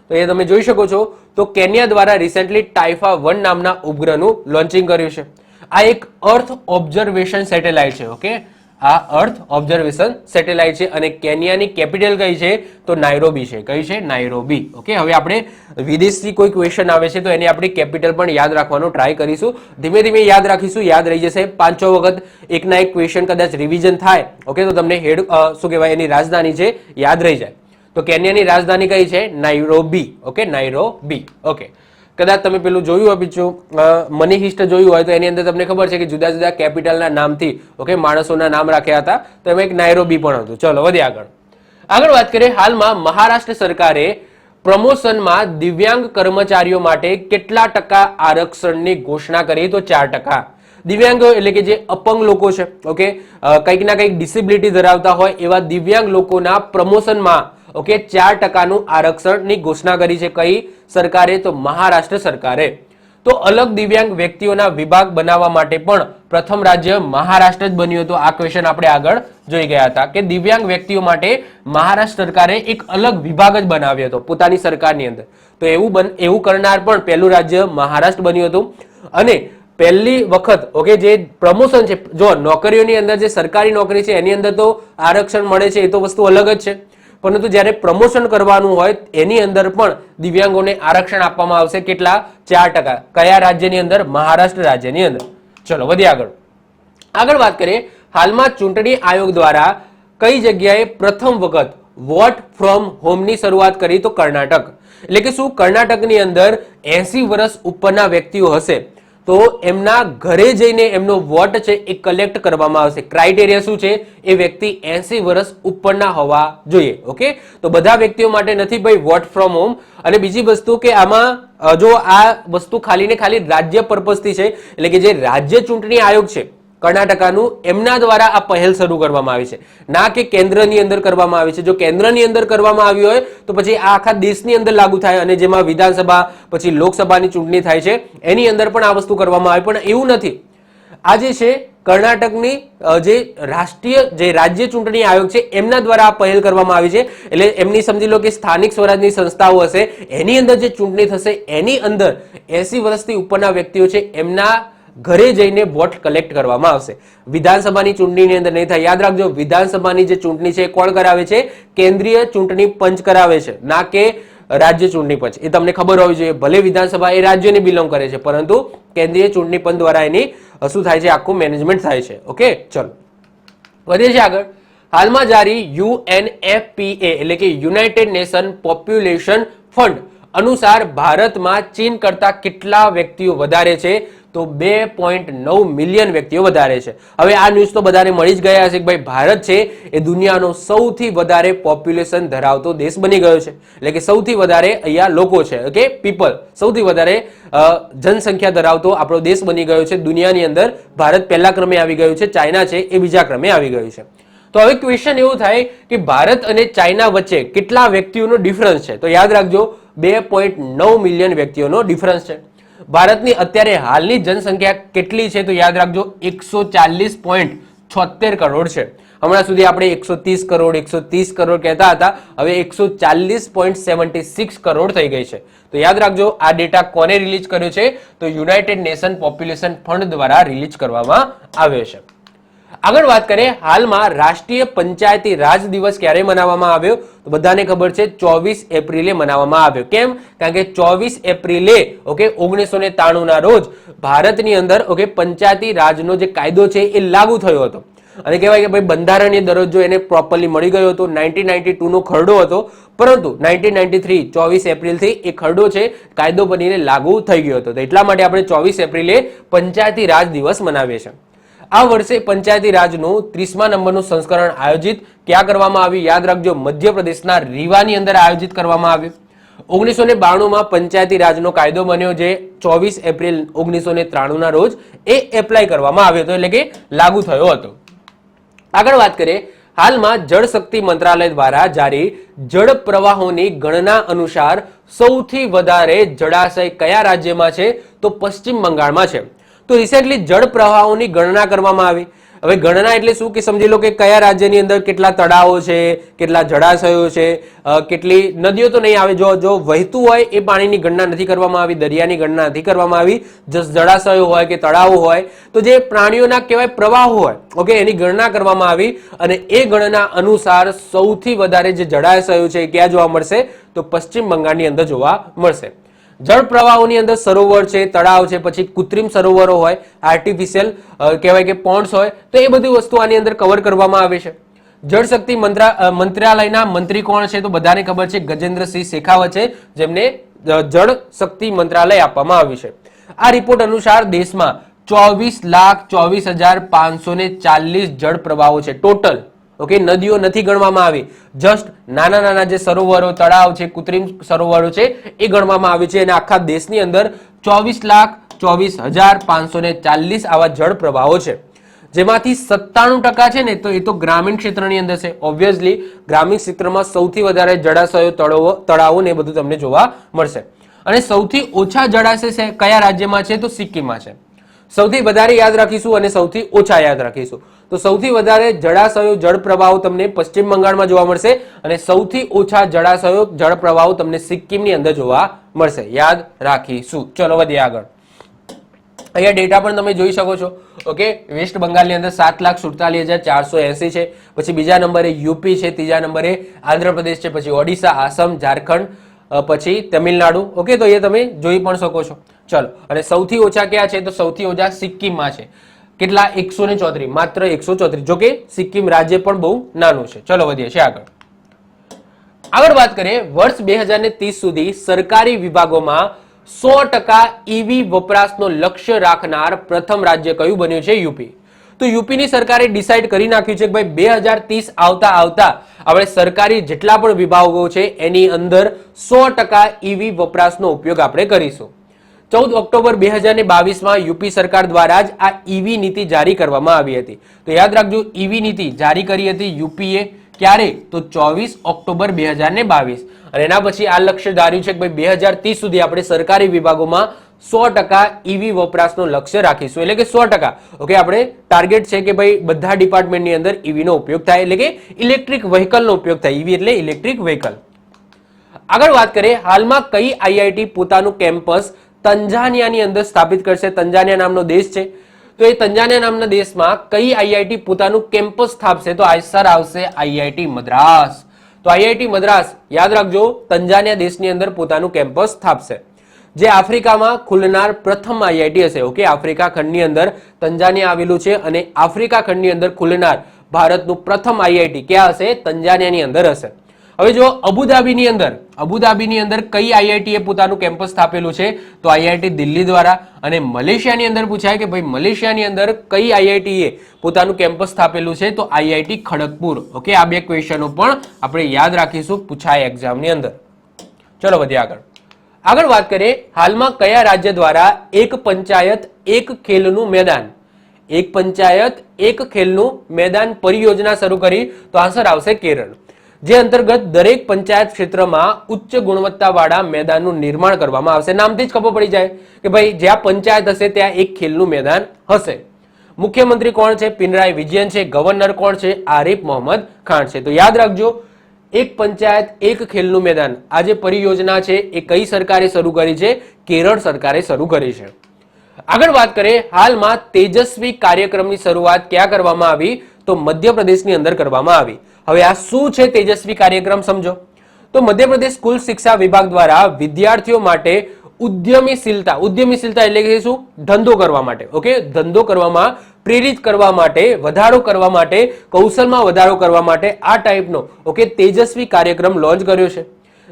તો એ તમે જોઈ શકો છો. તો કેન્યા દ્વારા રિસેન્ટલી ટાઇફા 1 નામના ઉપગ્રહનું લોન્ચિંગ કર્યું છે. આ એક અર્થ ઓબ્ઝર્વેશન સેટેલાઇટ છે. ઓકે, આ અર્થ ઓબ્ઝર્વેશન સેટેલાઇટ છે અને કેન્યાની કેપિટલ કઈ છે? તો નાઇરોબી છે. કઈ છે? નાઇરોબી. ઓકે, હવે આપણે વિદેશથી કોઈ ક્વેશ્ચન આવે છે તો એની આપણી કેપિટલ પણ યાદ રાખવાનો ટ્રાય કરીશું. ધીમે ધીમે યાદ રાખીશું, યાદ રહી જશે. 5-6 વખત એકના એક ક્વેશ્ચન કદાચ રિવિઝન થાય, ઓકે, તો તમને શું કહેવાય, એની રાજધાની છે યાદ રહી જાય. તો કેન્યાની રાજધાની કઈ છે? નાઇરોબી. ઓકે, નાઇરોબી. ઓકે, કદાચ તમે પેલું જોયું હોય, બીજું મની હિસ્ટ જોયું હોય તો એની અંદર તમને ખબર છે કે જુદા જુદા કેપિટલના નામથી ઓકે માણસોના નામ રાખ્યા હતા. તો એમાં એક નાઇરોબી પણ હતું. ચલો વધીએ આગળ વાત કરીએ. હાલમાં મહારાષ્ટ્ર સરકારે પ્રમોશનમાં દિવ્યાંગ કર્મચારીઓ માટે કેટલા ટકા આરક્ષણની ઘોષણા કરી? તો 4%. દિવ્યાંગો એટલે કે જે અપંગ લોકો છે, ઓકે, કંઈક ના કંઈક ડિસેબિલિટી ધરાવતા હોય એવા દિવ્યાંગ લોકોના પ્રમોશનમાં ઓકે 4%નું આરક્ષણની ઘોષણા કરી છે. કઈ સરકારે? તો મહારાષ્ટ્ર સરકારે. તો અલગ દિવ્યાંગ વ્યક્તિઓના વિભાગ બનાવવા માટે પણ પ્રથમ રાજ્ય મહારાષ્ટ્ર જ બન્યું હતું. આ ક્વેશ્ચન આપણે આગળ જોઈ ગયા હતા કે દિવ્યાંગ વ્યક્તિઓ માટે મહારાષ્ટ્ર સરકારે એક અલગ વિભાગ જ બનાવ્યો હતો પોતાની સરકારની અંદર. તો એવું કરનાર પણ પહેલું રાજ્ય મહારાષ્ટ્ર બન્યું હતું. અને પહેલી વખત ઓકે જે પ્રમોશન છે, જો નોકરીઓની અંદર જે સરકારી નોકરી છે એની અંદર તો આરક્ષણ મળે છે, એ તો વસ્તુ અલગ જ છે. પરંતુ જ્યારે પ્રમોશન કરવાનું હોય એની અંદર પણ દિવ્યાંગોને આરક્ષણ આપવામાં આવશે. કેટલા? 4%. કયા રાજ્યની અંદર? મહારાષ્ટ્ર રાજ્યની અંદર. ચલો વધીએ આગળ વાત કરીએ. હાલમાં ચૂંટણી આયોગ દ્વારા કઈ જગ્યાએ પ્રથમ વખત વોટ ફ્રોમ હોમની શરૂઆત કરી? તો કર્ણાટક. એટલે કે શું કર્ણાટકની અંદર 80 વર્ષ ઉપરના વ્યક્તિઓ હશે તો એમના ઘરે જઈને એમનો વોટ છે એ કલેક્ટ કરવામાં આવશે. ક્રાઇટેરિયા શું છે? એ વ્યક્તિ 80 વર્ષ ઉપરના હોવા જોઈએ. ઓકે, તો બધા વ્યક્તિઓ માટે નથી ભાઈ વોટ ફ્રોમ હોમ. અને બીજી વસ્તુ કે આમાં જો આ વસ્તુ ખાલી ને ખાલી રાજ્ય પર્પઝથી છે, એટલે કે જે રાજ્ય ચૂંટણી આયોગ છે કર્ણાટકનું, એમના દ્વારા આ પહેલ શરૂ કરવામાં આવી છે, ના કે કેન્દ્રની અંદર કરવામાં આવી છે. જો કેન્દ્રની અંદર કરવામાં આવી હોય તો પછી આ આખા દેશની અંદર લાગુ થાય અને જેમાં વિધાનસભા પછી લોકસભાની ચૂંટણી થાય છે એની અંદર પણ આ વસ્તુ કરવામાં આવે. પણ એવું નથી. આ જે છે કર્ણાટકની જે રાષ્ટ્રીય જે રાજ્ય ચૂંટણી આયોગ છે એમના દ્વારા આ પહેલ કરવામાં આવી છે. એટલે એમની સમજી લો કે સ્થાનિક સ્વરાજની સંસ્થાઓ હશે એની અંદર જે ચૂંટણી થશે એની અંદર 80 વર્ષથી ઉપરના વ્યક્તિઓ છે એમના ઘરે જઈને વોટ કલેક્ટ કરવામાં આવશે. વિધાનસભાની ચૂંટણીની અંદર નહીં થાય. યાદ રાખજો, વિધાનસભાની જે ચૂંટણી છે કોણ કરાવે છે? કેન્દ્રીય ચૂંટણી પંચ કરાવે છે, ના કે રાજ્ય ચૂંટણી પંચ. એ તમને ખબર હોવી જોઈએ. ભલે વિધાનસભા એ રાજ્યને બિલોંગ કરે છે પરંતુ કેન્દ્રીય ચૂંટણી પંચ દ્વારા એની શું થાય છે? આખું મેનેજમેન્ટ થાય છે. ઓકે, ચલો વધીએ છીએ આગળ. હાલમાં જારી UNFPA એટલે કે યુનાઇટેડ નેશન પોપ્યુલેશન ફંડ અનુસાર ભારતમાં ચીન કરતા કેટલા વ્યક્તિઓ વધારે છે? તો 2.9 મિલિયન વ્યક્તિઓ વધારે છે. હવે આ ન્યૂઝ તો બધાને મળી જ ગયા હશે કે ભાઈ ભારત છે એ દુનિયાનો સૌથી વધારે પોપ્યુલેશન ધરાવતો દેશ બની ગયો છે, એટલે કે સૌથી વધારે અહીંયા લોકો છે, ઓકે, પીપલ, સૌથી વધારે જનસંખ્યા ધરાવતો આપણો દેશ બની ગયો છે દુનિયાની અંદર. ભારત પહેલા ક્રમે આવી ગયું છે, ચાઇના છે એ બીજા ક્રમે આવી ગયું છે. તો હવે ક્વેશ્ચન એવું થાય કે ભારત અને ચાઇના વચ્ચે કેટલા વ્યક્તિઓનો ડિફરન્સ છે? તો યાદ રાખજો 2.9 મિલિયન વ્યક્તિઓનો ડિફરન્સ છે. ભારતની અત્યારે હાલની જનસંખ્યા કેટલી છે? તો યાદ રાખજો 140.76 કરોડ છે. હમણાં સુધી આપણે 130 કરોડ 130 કરોડ કહેતા હતા, હવે 140.76 કરોડ થઈ ગઈ છે. તો યાદ રાખજો આ ડેટા કોને રિલીઝ કર્યો છે? તો યુનાઇટેડ નેશન પોપ્યુલેશન ફંડ દ્વારા રિલીઝ કરવામાં આવ્યો છે. આગળ વાત કરીએ, હાલમાં રાષ્ટ્રીય પંચાયતી રાજ દિવસ ક્યારે મનાવવામાં આવ્યો? તો બધાને ખબર છે 24 એપ્રિલે મનાવવામાં આવ્યો. કેમ? કારણ કે 24 એપ્રિલે ઓકે 1993 ના રોજ ભારતની અંદર ઓકે પંચાયતી રાજનો જે કાયદો છે એ લાગુ થયો હતો અને કહેવાય કે ભાઈ બંધારણીય દરજ્જો એને પ્રોપરલી મળી ગયો હતો. 1992 નો ખરડો હતો, પરંતુ 1993 24 એપ્રિલથી એ ખરડો છે કાયદો બનીને લાગુ થઈ ગયો હતો. તો એટલા માટે આપણે 24 એપ્રિલે પંચાયતી રાજ દિવસ મનાવીએ છીએ. આ વર્ષે પંચાયતી રાજનું 30મા નંબરનું સંસ્કરણ આયોજિત ક્યાં કરવામાં આવ્યું? યાદ રાખજો મધ્યપ્રદેશના રીવાની અંદર આયોજિત કરવામાં આવ્યું. 1992માં પંચાયતી રાજનો કાયદો બન્યો, જે 24 એપ્રિલ 1993 ના રોજ એ એપ્લાય કરવામાં આવ્યો હતો, એટલે કે લાગુ થયો હતો. આગળ વાત કરીએ, હાલમાં જળ શક્તિ મંત્રાલય દ્વારા જારી જળ પ્રવાહોની ગણના અનુસાર સૌથી વધારે જળાશય કયા રાજ્યમાં છે? તો પશ્ચિમ બંગાળમાં છે. તો રિસેન્ટલી જળ પ્રવાહોની ગણના કરવામાં આવી. હવે ગણના એટલે શું કે સમજી લો કે કયા રાજ્યની અંદર કેટલા તળાવો છે, કેટલા જળાશયો છે, કેટલી નદીઓ તો નહીં આવે, જો વહેતું હોય એ પાણીની ગણના નથી કરવામાં આવી, દરિયાની ગણના નથી કરવામાં આવી. જળાશયો હોય કે તળાવો હોય તો જે પ્રાણીઓના કહેવાય પ્રવાહો હોય ઓકે એની ગણના કરવામાં આવી અને એ ગણના અનુસાર સૌથી વધારે જે જળાશયો છે ક્યાં જોવા મળશે? તો પશ્ચિમ બંગાળની અંદર જોવા મળશે. જળ પ્રવાહોની અંદર સરોવર છે, તળાવ છે, પછી કૃત્રિમ સરોવરો હોય, આર્ટિફિશિયલ કહેવાય કે પોન્ડ્સ હોય, તો એ બધી વસ્તુ આની અંદર કવર કરવામાં આવે છે. જળ શક્તિ મંત્રાલયના મંત્રી કોણ છે? તો બધાને ખબર છે ગજેન્દ્રસિંહ શેખાવત છે, જેમને જળ શક્તિ મંત્રાલય આપવામાં આવ્યું છે. આ રિપોર્ટ અનુસાર દેશમાં 24,24,540 જળ પ્રવાહો છે ટોટલ. ઓકે, નદીઓ નથી ગણવામાં આવી, જસ્ટ નાના નાના જે સરોવરો, તળાવ છે, કૃત્રિમ સરોવરો છે એ ગણવામાં આવી છે અને આખા દેશની અંદર 24,24,540 આવા જળ પ્રવાહો છે, જેમાંથી 97% છે ને તો એ તો ગ્રામીણ ક્ષેત્રની અંદર છે. ઓબ્વિયસલી ગ્રામીણ ક્ષેત્રમાં સૌથી વધારે જળાશયો, તળાવો ને એ બધું તમને જોવા મળશે. અને સૌથી ઓછા જળાશય છે કયા રાજ્યમાં છે? તો સિક્કિમમાં છે. સૌથી વધારે યાદ રાખીશું અને સૌથી ઓછા યાદ રાખીશું. તો સૌથી વધારે જળાશયો, જળ પ્રવાહો તમને પશ્ચિમ બંગાળમાં જોવા મળશે અને સૌથી ઓછા જળાશયો, જળ પ્રવાહો તમને સિક્કિમની અંદર જોવા મળશે. યાદ રાખીશું. ચલો વધીએ આગળ. અહીંયા ડેટા પણ તમે જોઈ શકો છો. ઓકે, વેસ્ટ બંગાળની અંદર 7,47,480 છે. પછી બીજા નંબરે યુપી છે, ત્રીજા નંબરે આંધ્રપ્રદેશ છે, પછી ઓડિશા, આસામ, ઝારખંડ, પછી તમિલનાડુ. ઓકે, તો એ તમે જોઈ પણ શકો છો. ચલો, અને સૌથી ઓછા ક્યાં છે? તો સૌથી ઓછા સિક્કિમમાં છે. કેટલા? 134, માત્ર 134. જોકે સિક્કિમ રાજ્ય પણ બહુ નાનું છે. ચલો વધીએ છીએ આગળ વાત કરીએ. વર્ષ 2030 સુધી સરકારી વિભાગોમાં 100% ઈવી વપરાશનો લક્ષ્ય રાખનાર પ્રથમ રાજ્ય કયું બન્યું છે? યુપી. તો યુપીની સરકારે ડિસાઈડ કરી નાખ્યું છે કે ભાઈ 2030 આવતા આપણે સરકારી જેટલા પણ વિભાગો છે એની અંદર 100% ઈવી વપરાશનો ઉપયોગ આપણે કરીશું. 14 ઓક્ટોબર 2022માં યુપી સરકાર દ્વારા જ આ ઈવી નીતિ જારી કરવામાં આવી હતી. તો યાદ રાખજો, ઈવી નીતિ જારી કરી હતી યુપીએ. ક્યારે? તો 24 ઓક્ટોબર 2022. અને એના પછી આ લક્ષ્ય ધાર્યું છે કે ભાઈ 2030 સુધી આપણે સરકારી વિભાગોમાં 100% ઈવી વપરાશનો લક્ષ્ય રાખીશું. એટલે કે 100%. ઓકે, આપણે ટાર્ગેટ છે કે ભાઈ બધા ડિપાર્ટમેન્ટની અંદર ઈવી નો ઉપયોગ થાય, એટલે કે ઇલેક્ટ્રિક વ્હીકલનો ઉપયોગ થાય. ઈવી એટલે ઇલેક્ટ્રિક વ્હીકલ. આગળ વાત કરીએ, હાલમાં કઈ આઈઆઈટી પોતાનું કેમ્પસ તંજાનિયાની અંદર સ્થાપિત કરશે? તંજાનિયા નામનો દેશ છે, તો એ તંજાનિયા નામના દેશમાં કઈ આઈઆઈટી પોતાનું કેમ્પસ સ્થાપશે? તો આન્સર આવશે આઈઆઈટી મદ્રાસ. તો આઈઆઈટી મદ્રાસ યાદ રાખજો તંજાનિયા દેશની અંદર પોતાનું કેમ્પસ સ્થાપશે, જે આફ્રિકામાં ખુલનાર પ્રથમ આઈઆઈટી હશે. ઓકે, આફ્રિકા ખંડની અંદર તંજાનિયા આવેલું છે અને આફ્રિકા ખંડની અંદર ખુલનાર ભારતનું પ્રથમ આઈઆઈટી ક્યાં હશે? તંજાનિયાની અંદર હશે. હવે જો અબુધાબીની અંદર કઈ આઈઆઈટી એ પોતાનું કેમ્પસ સ્થાપેલું છે? તો આઈઆઈટી દિલ્હી દ્વારા. અને મલેશિયાની અંદર પૂછાય કે ભાઈ મલેશિયાની અંદર કઈ આઈઆઈટી એ પોતાનું કેમ્પસ સ્થાપેલું છે? તો આઈઆઈટી ખડગપુર. ઓકે, આ બે ક્વેશ્ચનો પણ આપણે યાદ રાખીશું, પૂછાય એક્ઝામની અંદર. ચલો વધીએ આગળ વાત કરીએ. હાલમાં કયા રાજ્ય દ્વારા એક પંચાયત એક ખેલનું મેદાન પરિયોજના શરૂ કરી? તો આન્સર આવશે કેરળ. જે અંતર્ગત દરેક પંચાયત ક્ષેત્રમાં ઉચ્ચ ગુણવત્તાવાળા મેદાનનું નિર્માણ કરવામાં આવશે. નામથી જ ખબર પડી જાય કે ભાઈ જ્યાં પંચાયત હશે ત્યાં એક ખેલનું મેદાન હશે. મુખ્યમંત્રી કોણ છે? પિનરાઈ વિજયન છે. ગવર્નર કોણ છે? આરિફ મોહમ્મદ ખાન છે. તો યાદ રાખજો, એક પંચાયત એક ખેલનું મેદાન, આ જે પરિયોજના છે એ કઈ સરકારે શરૂ કરી છે? કેરળ સરકારે શરૂ કરી છે. આગળ વાત કરીએ, હાલમાં તેજસ્વી કાર્યક્રમની શરૂઆત ક્યાં કરવામાં આવી? તો મધ્યપ્રદેશની અંદર કરવામાં આવી. હવે આ શું છે તેજસ્વી કાર્યક્રમ? સમજો તો મધ્યપ્રદેશ સ્કૂલ શિક્ષા વિભાગ દ્વારા વિદ્યાર્થીઓ માટે ઉદ્યમીશીલતા એટલે કે શું? ધંધો કરવા માટે. ઓકે, ધંધો કરવામાં પ્રેરિત કરવા માટે, વધારો કરવા માટે, કૌશલમાં વધારો કરવા માટે આ ટાઈપનો ઓકે તેજસ્વી કાર્યક્રમ લોન્ચ કર્યો છે.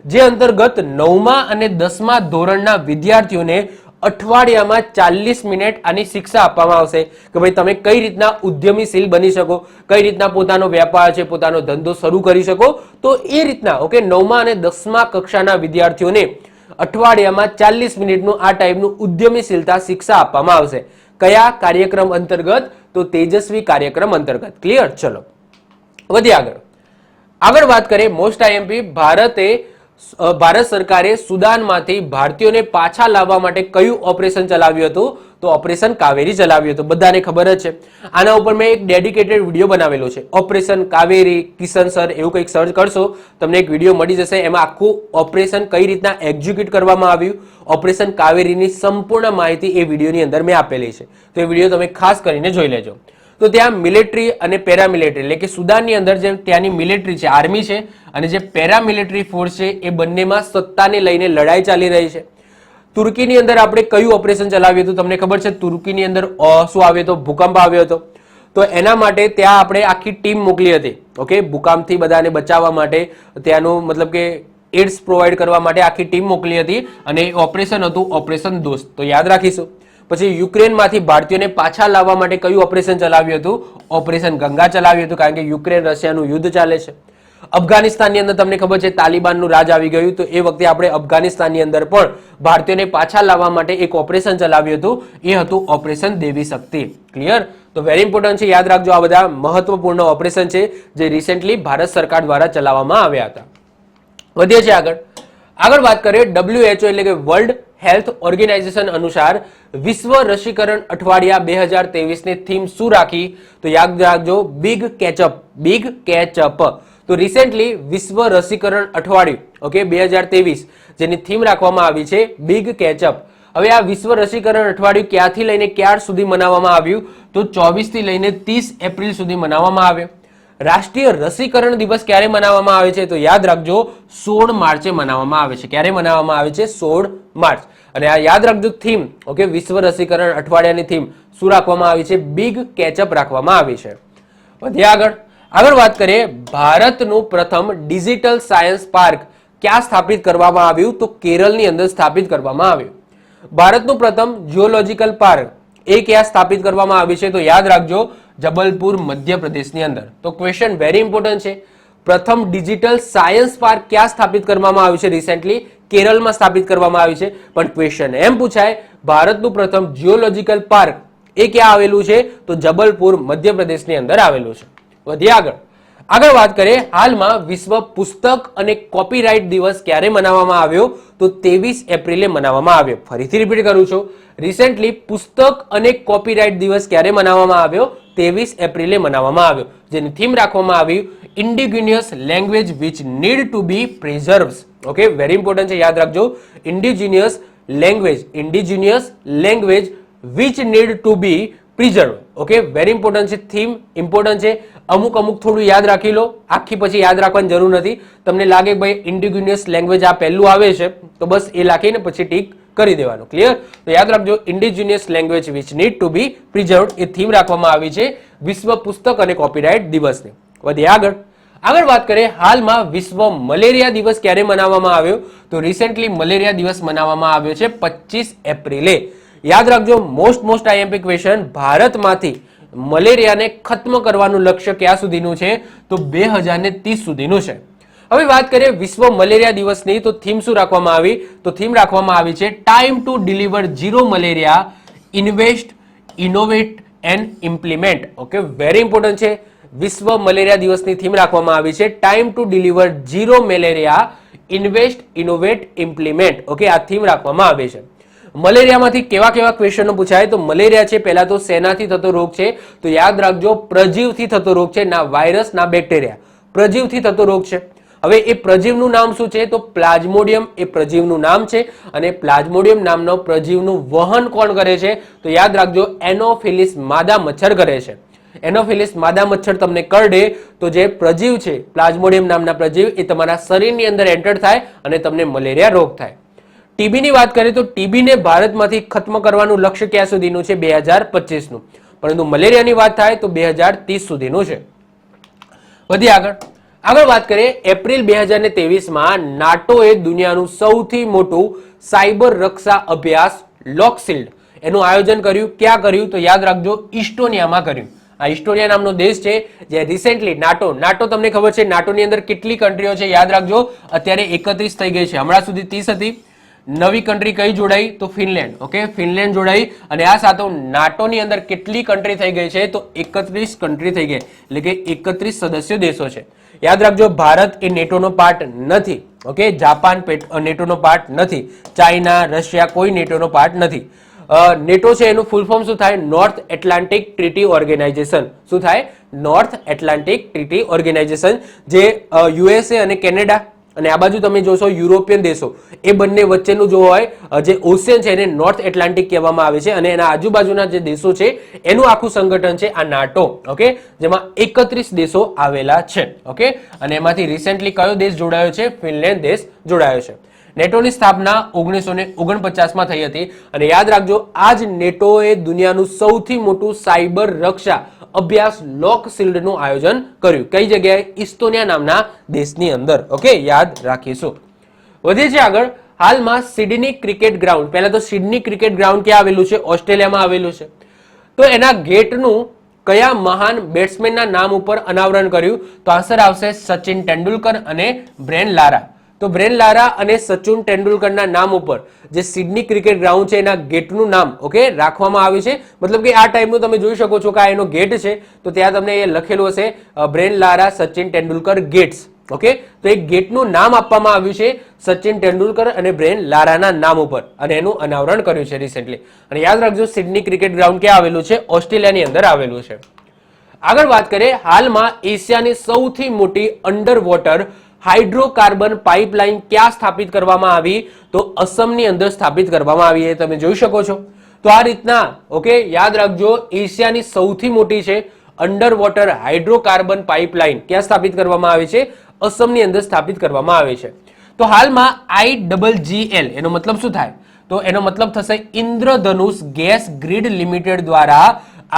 જે અંતર્ગત 9મા અને 10મા ધોરણના વિદ્યાર્થીઓને અઠવાડિયામાં 40 મિનિટ આની શિક્ષા આપવામાં આવશે કે ભાઈ તમે કઈ રીતના ઉદ્યમીશીલ બની શકો, કઈ રીતના પોતાનો વેપાર છે, પોતાનો ધંધો શરૂ કરી શકો. તો એ રીતના ઓકે 9મા અને 10મા કક્ષાના વિદ્યાર્થીઓને અઠવાડિયામાં 40 મિનિટનું આ ટાઈપનું ઉદ્યમીશીલતા શિક્ષા આપવામાં આવશે. કયા કાર્યક્રમ અંતર્ગત? તો તેજસ્વી કાર્યક્રમ અંતર્ગત. ક્લિયર? ચલો વધીએ આગળ વાત કરીએ. મોસ્ટ આઈએમપી, ભારત સરકારે સુદાનમાંથી ભારતીયોને પાછા લાવવા માટે કયું ઓપરેશન ચલાવ્યું હતું? તો ઓપરેશન કાવેરી ચલાવ્યું હતું. બધાને ખબર જ છે. આના ઉપર મેં એક ડેડિકેટેડ વિડીયો બનાવેલો છે, ઓપરેશન કાવેરી. કિશન સર એવું કંઈક સર્ચ કરશો તમને એક વિડીયો મળી જશે. એમાં આખું ઓપરેશન કઈ રીતના એક્ઝિક્યુટ કરવામાં આવ્યું, ઓપરેશન કાવેરીની સંપૂર્ણ માહિતી એ વિડીયોની અંદર મેં આપેલી છે. તો એ વિડીયો તમે ખાસ કરીને જોઈ લેજો. તો ત્યાં મિલિટરી અને પેરામિલિટરી એટલે કે સુદાનની અંદર જે ત્યાંની મિલિટરી છે, આર્મી છે, અને જે પેરામિલિટરી ફોર્સ છે એ બંનેમાં સત્તાને લઈને લડાઈ ચાલી રહી છે. તુર્કીની અંદર આપણે કયું ઓપરેશન ચલાવ્યું હતું? તમને ખબર છે તુર્કીની અંદર શું આવ્યો હતો? ભૂકંપ આવ્યો હતો. તો એના માટે ત્યાં આપણે આખી ટીમ મોકલી હતી. ઓકે, ભૂકંપથી બધાને બચાવવા માટે, ત્યાંનું મતલબ કે એડ્સ પ્રોવાઈડ કરવા માટે આખી ટીમ મોકલી હતી અને ઓપરેશન હતું ઓપરેશન દોસ્ત. તો યાદ રાખીશું. પછી યુક્રેનમાંથી ભારતીયોને પાછા લાવવા માટે કયું ઓપરેશન ચલાવ્યું હતું? ઓપરેશન ગંગા ચલાવ્યું હતું, કારણ કે યુક્રેન રશિયાનું યુદ્ધ ચાલે છે. અફઘાનિસ્તાનની અંદર તમને ખબર છે તાલિબાનનું રાજ આવી ગયું, તો એ વખતે આપણે અફઘાનિસ્તાનની અંદર પણ ભારતીયોને પાછા લાવવા માટે એક ઓપરેશન ચલાવ્યું હતું, એ હતું ઓપરેશન દેવી શક્તિ. ક્લિયર? તો વેરી ઇમ્પોર્ટન્ટ છે, યાદ રાખજો. આ બધા મહત્વપૂર્ણ ઓપરેશન છે જે રિસેન્ટલી ભારત સરકાર દ્વારા ચલાવવામાં આવ્યા હતા. વધીએ છીએ આગળ વાત કરીએ. WHO એટલે કે વર્લ્ડ હેલ્થ ઓર્ગેનાઇઝેશન અનુસાર વિશ્વ રસીકરણ અઠવાડિયા 2023 ની થીમ શું રાખી? તો યાદ રાખજો, બિગ કેચઅપ. તો રિસેન્ટલી વિશ્વ રસીકરણ અઠવાડિયું ઓકે 2023 જેની થીમ રાખવામાં આવી છે બિગ કેચઅપ. હવે આ વિશ્વ રસીકરણ અઠવાડિયું ક્યાંથી લઈને ક્યાર સુધી મનાવવામાં આવ્યું? તો 24 થી લઈને 30 એપ્રિલ સુધી મનાવવામાં આવ્યું. રાષ્ટ્રીય રસીકરણ દિવસ ક્યારે મનાવવામાં આવે છે? તો યાદ રાખજો 16 માર્ચે મનાવવામાં આવે છે. ક્યારે મનાવવામાં આવે છે? 16 માર્ચ. અને આ યાદ રાખજો થીમ ઓકે વિશ્વ રસીકરણ અઠવાડિયાની થીમ શું રાખવામાં આવી છે? બિગ કેચઅપ રાખવામાં આવી છે. વધીએ આગળ વાત કરીએ. ભારતનું પ્રથમ ડિજિટલ સાયન્સ પાર્ક ક્યાં સ્થાપિત કરવામાં આવ્યું? તો કેરળની અંદર સ્થાપિત કરવામાં આવ્યું. ભારતનું પ્રથમ જીઓલોજીકલ પાર્ક એ ક્યાં સ્થાપિત કરવામાં આવ્યું છે? તો યાદ રાખજો જબલપુર મધ્યપ્રદેશની અંદર. તો ક્વેશ્ચન વેરી ઇમ્પોર્ટન્ટ છે. પ્રથમ ડિજિટલ સાયન્સ પાર્ક ક્યાં સ્થાપિત કરવામાં આવ્યું છે? રિસેન્ટલી કેરળમાં સ્થાપિત કરવામાં આવ્યું છે. પણ ક્વેશ્ચન એમ પૂછાય ભારતનું પ્રથમ જીઓલોજીકલ પાર્ક એ ક્યાં આવેલું છે? તો જબલપુર મધ્યપ્રદેશની અંદર આવેલું છે. વધીએ આગળ વાત કરીએ. હાલમાં વિશ્વ પુસ્તક અને કોપીરાઇટ દિવસ ક્યારે મનાવવામાં આવ્યો? તો 23 એપ્રિલે મનાવવામાં આવ્યો. ફરીથી રિપીટ કરું છું, રિસેન્ટલી પુસ્તક અને કોપીરાઇટ દિવસ ક્યારે મનાવવામાં આવ્યો? 23 એપ્રિલે મનાવવામાં આવ્યો. જેની થીમ રાખવામાં આવી indigenous language which need to be preserved. Okay, very important છે, યાદ રાખજો. Indigenous language which need to be preserve. Okay, very important છે, થીમ ઇમ્પોર્ટન્ટ છે. અમુક થોડું યાદ રાખી લો, આખી પછી યાદ રાખવાની જરૂર નથી. તમને લાગે ભાઈ ઇન્ડિજિનિયસ લેંગ્વેજ આ પહેલું આવે છે તો બસ એ લાખીને પછી ટીક કરી દેવાનું. ક્લિયર? તો યાદ રાખજો indigenous language which need to be preserved એ થીમ રાખવામાં આવી છે વિશ્વ પુસ્તક અને કોપીરાઇટ દિવસની. વધીએ આગળ વાત કરીએ હાલમાં વિશ્વ મલેરિયા દિવસ ક્યારે મનાવવામાં આવ્યો? તો રિસેન્ટલી મલેરિયા દિવસ મનાવવામાં આવ્યો છે 25 એપ્રિલે. યાદ રાખજો, મોસ્ટ આઈએમપી ક્વેશ્ચન, ભારતમાંથી મલેરિયાને ખત્મ કરવાનું લક્ષ્ય ક્યાં સુધીનું છે? તો 2030 સુધીનું છે. હવે વાત કરીએ વિશ્વ મલેરિયા દિવસની, તો થીમ શું રાખવામાં આવી? તો થીમ રાખવામાં આવી છે time to deliver zero malaria, invest, innovate and implement. Okay, very important છે. વિશ્વ મલેરિયા દિવસની થીમ રાખવામાં આવી છે time to deliver zero malaria, invest, innovate, implement. Okay, આ થીમ રાખવામાં આવી છે. મલેરિયામાંથી કેવા કેવા ક્વેશ્ચનો પૂછાય? તો મલેરિયા છે પહેલા તો શેનાથી થતો રોગ છે? તો યાદ રાખજો, પ્રજીવથી થતો રોગ છે, ના વાયરસ ના બેક્ટેરિયા, પ્રજીવથી થતો રોગ છે. હવે એ પ્રજીવનું નામ શું છે? તો પ્લાઝ્મોડિયમ એ પ્રજીવનું નામ છે. અને પ્લાઝ્મોડિયમ નામનો પ્રજીવનું વહન કોણ કરે છે? તો યાદ રાખજો, એનોફિલિસ માદા મચ્છર કરે છે. એનોફિલિસ માદા મચ્છર તમને કરડે તો જે પ્રજીવ છે પ્લાઝ્મોડિયમ નામના પ્રજીવ, એ તમારા શરીરની અંદર એન્ટર થાય અને તમને મલેરિયા રોગ થાય. ટીબીની વાત કરીએ તો ટીબીને ભારતમાંથી ખત્મ કરવાનું લક્ષ્ય ક્યાં સુધીનું છે? 2025 નું. પરંતુ મલેરિયાની વાત થાય તો 2030 સુધીનું છે. વધી આગળ વાત કરીએ એપ્રિલ 2023માં નાટોએ દુનિયાનું સૌથી મોટું સાયબર રક્ષા અભ્યાસ લોકશિલ્ડ એનું આયોજન કર્યું. ક્યાં કર્યું? તો યાદ રાખજો, ઇસ્ટોનિયામાં કર્યું. આ ઇસ્ટોનિયા નામનો દેશ છે જે રિસેન્ટલી નાટો તમને ખબર છે નાટોની અંદર કેટલી કન્ટ્રીઓ છે? યાદ રાખજો, અત્યારે 31 થઈ ગઈ છે, હમણાં સુધી 30 હતી. નવી કન્ટ્રી કઈ જોડાઈ? તો ફિનલેન્ડ. ઓકે, ફિનલેન્ડ જોડાઈ. અને આ સાથે નાટોની અંદર કેટલી કન્ટ્રી થઈ ગઈ છે? તો 31 કન્ટ્રી થઈ ગઈ, એટલે કે 31 સદસ્ય દેશો છે. યાદ રાખજો, ભારત એ નેટોનો પાર્ટ નથી. ઓકે, જાપાન નેટોનો પાર્ટ નથી, ચાઇના, રશિયા કોઈ નેટોનો પાર્ટ નથી. નેટો છે એનું ફૂલ ફોર્મ શું થાય? North Atlantic Treaty Organization. શું થાય? North Atlantic Treaty Organization. જે યુએસએ અને કેનેડા અને આ બાજુ તમે જોશો યુરોપિયન દેશો, એ બંને વચ્ચેનું જો હોય જે ઓશિયન છે એને નોર્થ એટલાન્ટિક કહેવામાં આવે છે. અને એના આજુબાજુના જે દેશો છે એનું આખું સંગઠન છે આ નાટો. ઓકે, જેમાં 31 દેશો આવેલા છે. ઓકે, અને એમાંથી રિસેન્ટલી કયો દેશ જોડાયો છે? ફિનલેન્ડ દેશ જોડાયો છે. નેટોની સ્થાપના 1949માં થઈ હતી. અને યાદ રાખજો, આ જ નેટોએ દુનિયાનું સૌથી મોટું સાયબર રક્ષા અભ્યાસ લોકશિલ્ડનું આયોજન કર્યું. કઈ જગ્યાએ? ઇસ્ટોનિયા નામના દેશની અંદર. ઓકે, યાદ રાખીશું. વધીએ છીએ આગળ. હાલમાં સિડની ક્રિકેટ ગ્રાઉન્ડ, પહેલા તો સિડની ક્રિકેટ ગ્રાઉન્ડ ક્યાં આવેલું છે? ઓસ્ટ્રેલિયામાં આવેલું છે. તો એના ગેટનું કયા મહાન બેટ્સમેનના નામ ઉપર અનાવરણ કર્યું? તો આન્સર આવશે સચિન તેંડુલકર અને બ્રેન લારા. તો બ્રેન લારા અને સચિન તેંડુલકરના નામ ઉપર જે સિડની ક્રિકેટ ગ્રાઉન્ડ છે એના ગેટનું નામ ઓકે રાખવામાં આવ્યું છે. મતલબ કે આ ટાઈમનું તમે જોઈ શકો છો કે આ એનો ગેટ છે, તો ત્યાં તમને એ લખેલું હશે બ્રેન લારા સચિન તેંડુલકર ગેટ્સ. ઓકે, તો એક ગેટનું નામ આપવામાં આવ્યું છે સચિન તેંડુલકર અને બ્રેન લારાના નામ ઉપર, અને એનું અનાવરણ કર્યું છે રિસેન્ટલી. અને યાદ રાખજો, સિડની ક્રિકેટ ગ્રાઉન્ડ ક્યાં આવેલું છે? ઓસ્ટ્રેલિયાની અંદર આવેલું છે. આગળ વાત કરીએ, હાલમાં એશિયાની સૌથી મોટી અંડર વોટર હાઇડ્રોકાર્બન પાઇપલાઇન ક્યાં સ્થાપિત કરવામાં આવી? તો અસમની અંદર સ્થાપિત કરવામાં આવી, એ તમે જોઈ શકો છો. તો આ રીતના ઓકે યાદ રાખજો, એશિયાની સૌથી મોટી છે અંડર વોટર હાઇડ્રોકાર્બન પાઇપલાઇન ક્યાં સ્થાપિત કરવામાં આવી છે? અસમની અંદર સ્થાપિત કરવામાં આવી છે. તો હાલમાં IGGL એનો મતલબ શું થાય? તો એનો મતલબ થશે ઇન્દ્રધનુષ ગેસ ગ્રીડ લિમિટેડ દ્વારા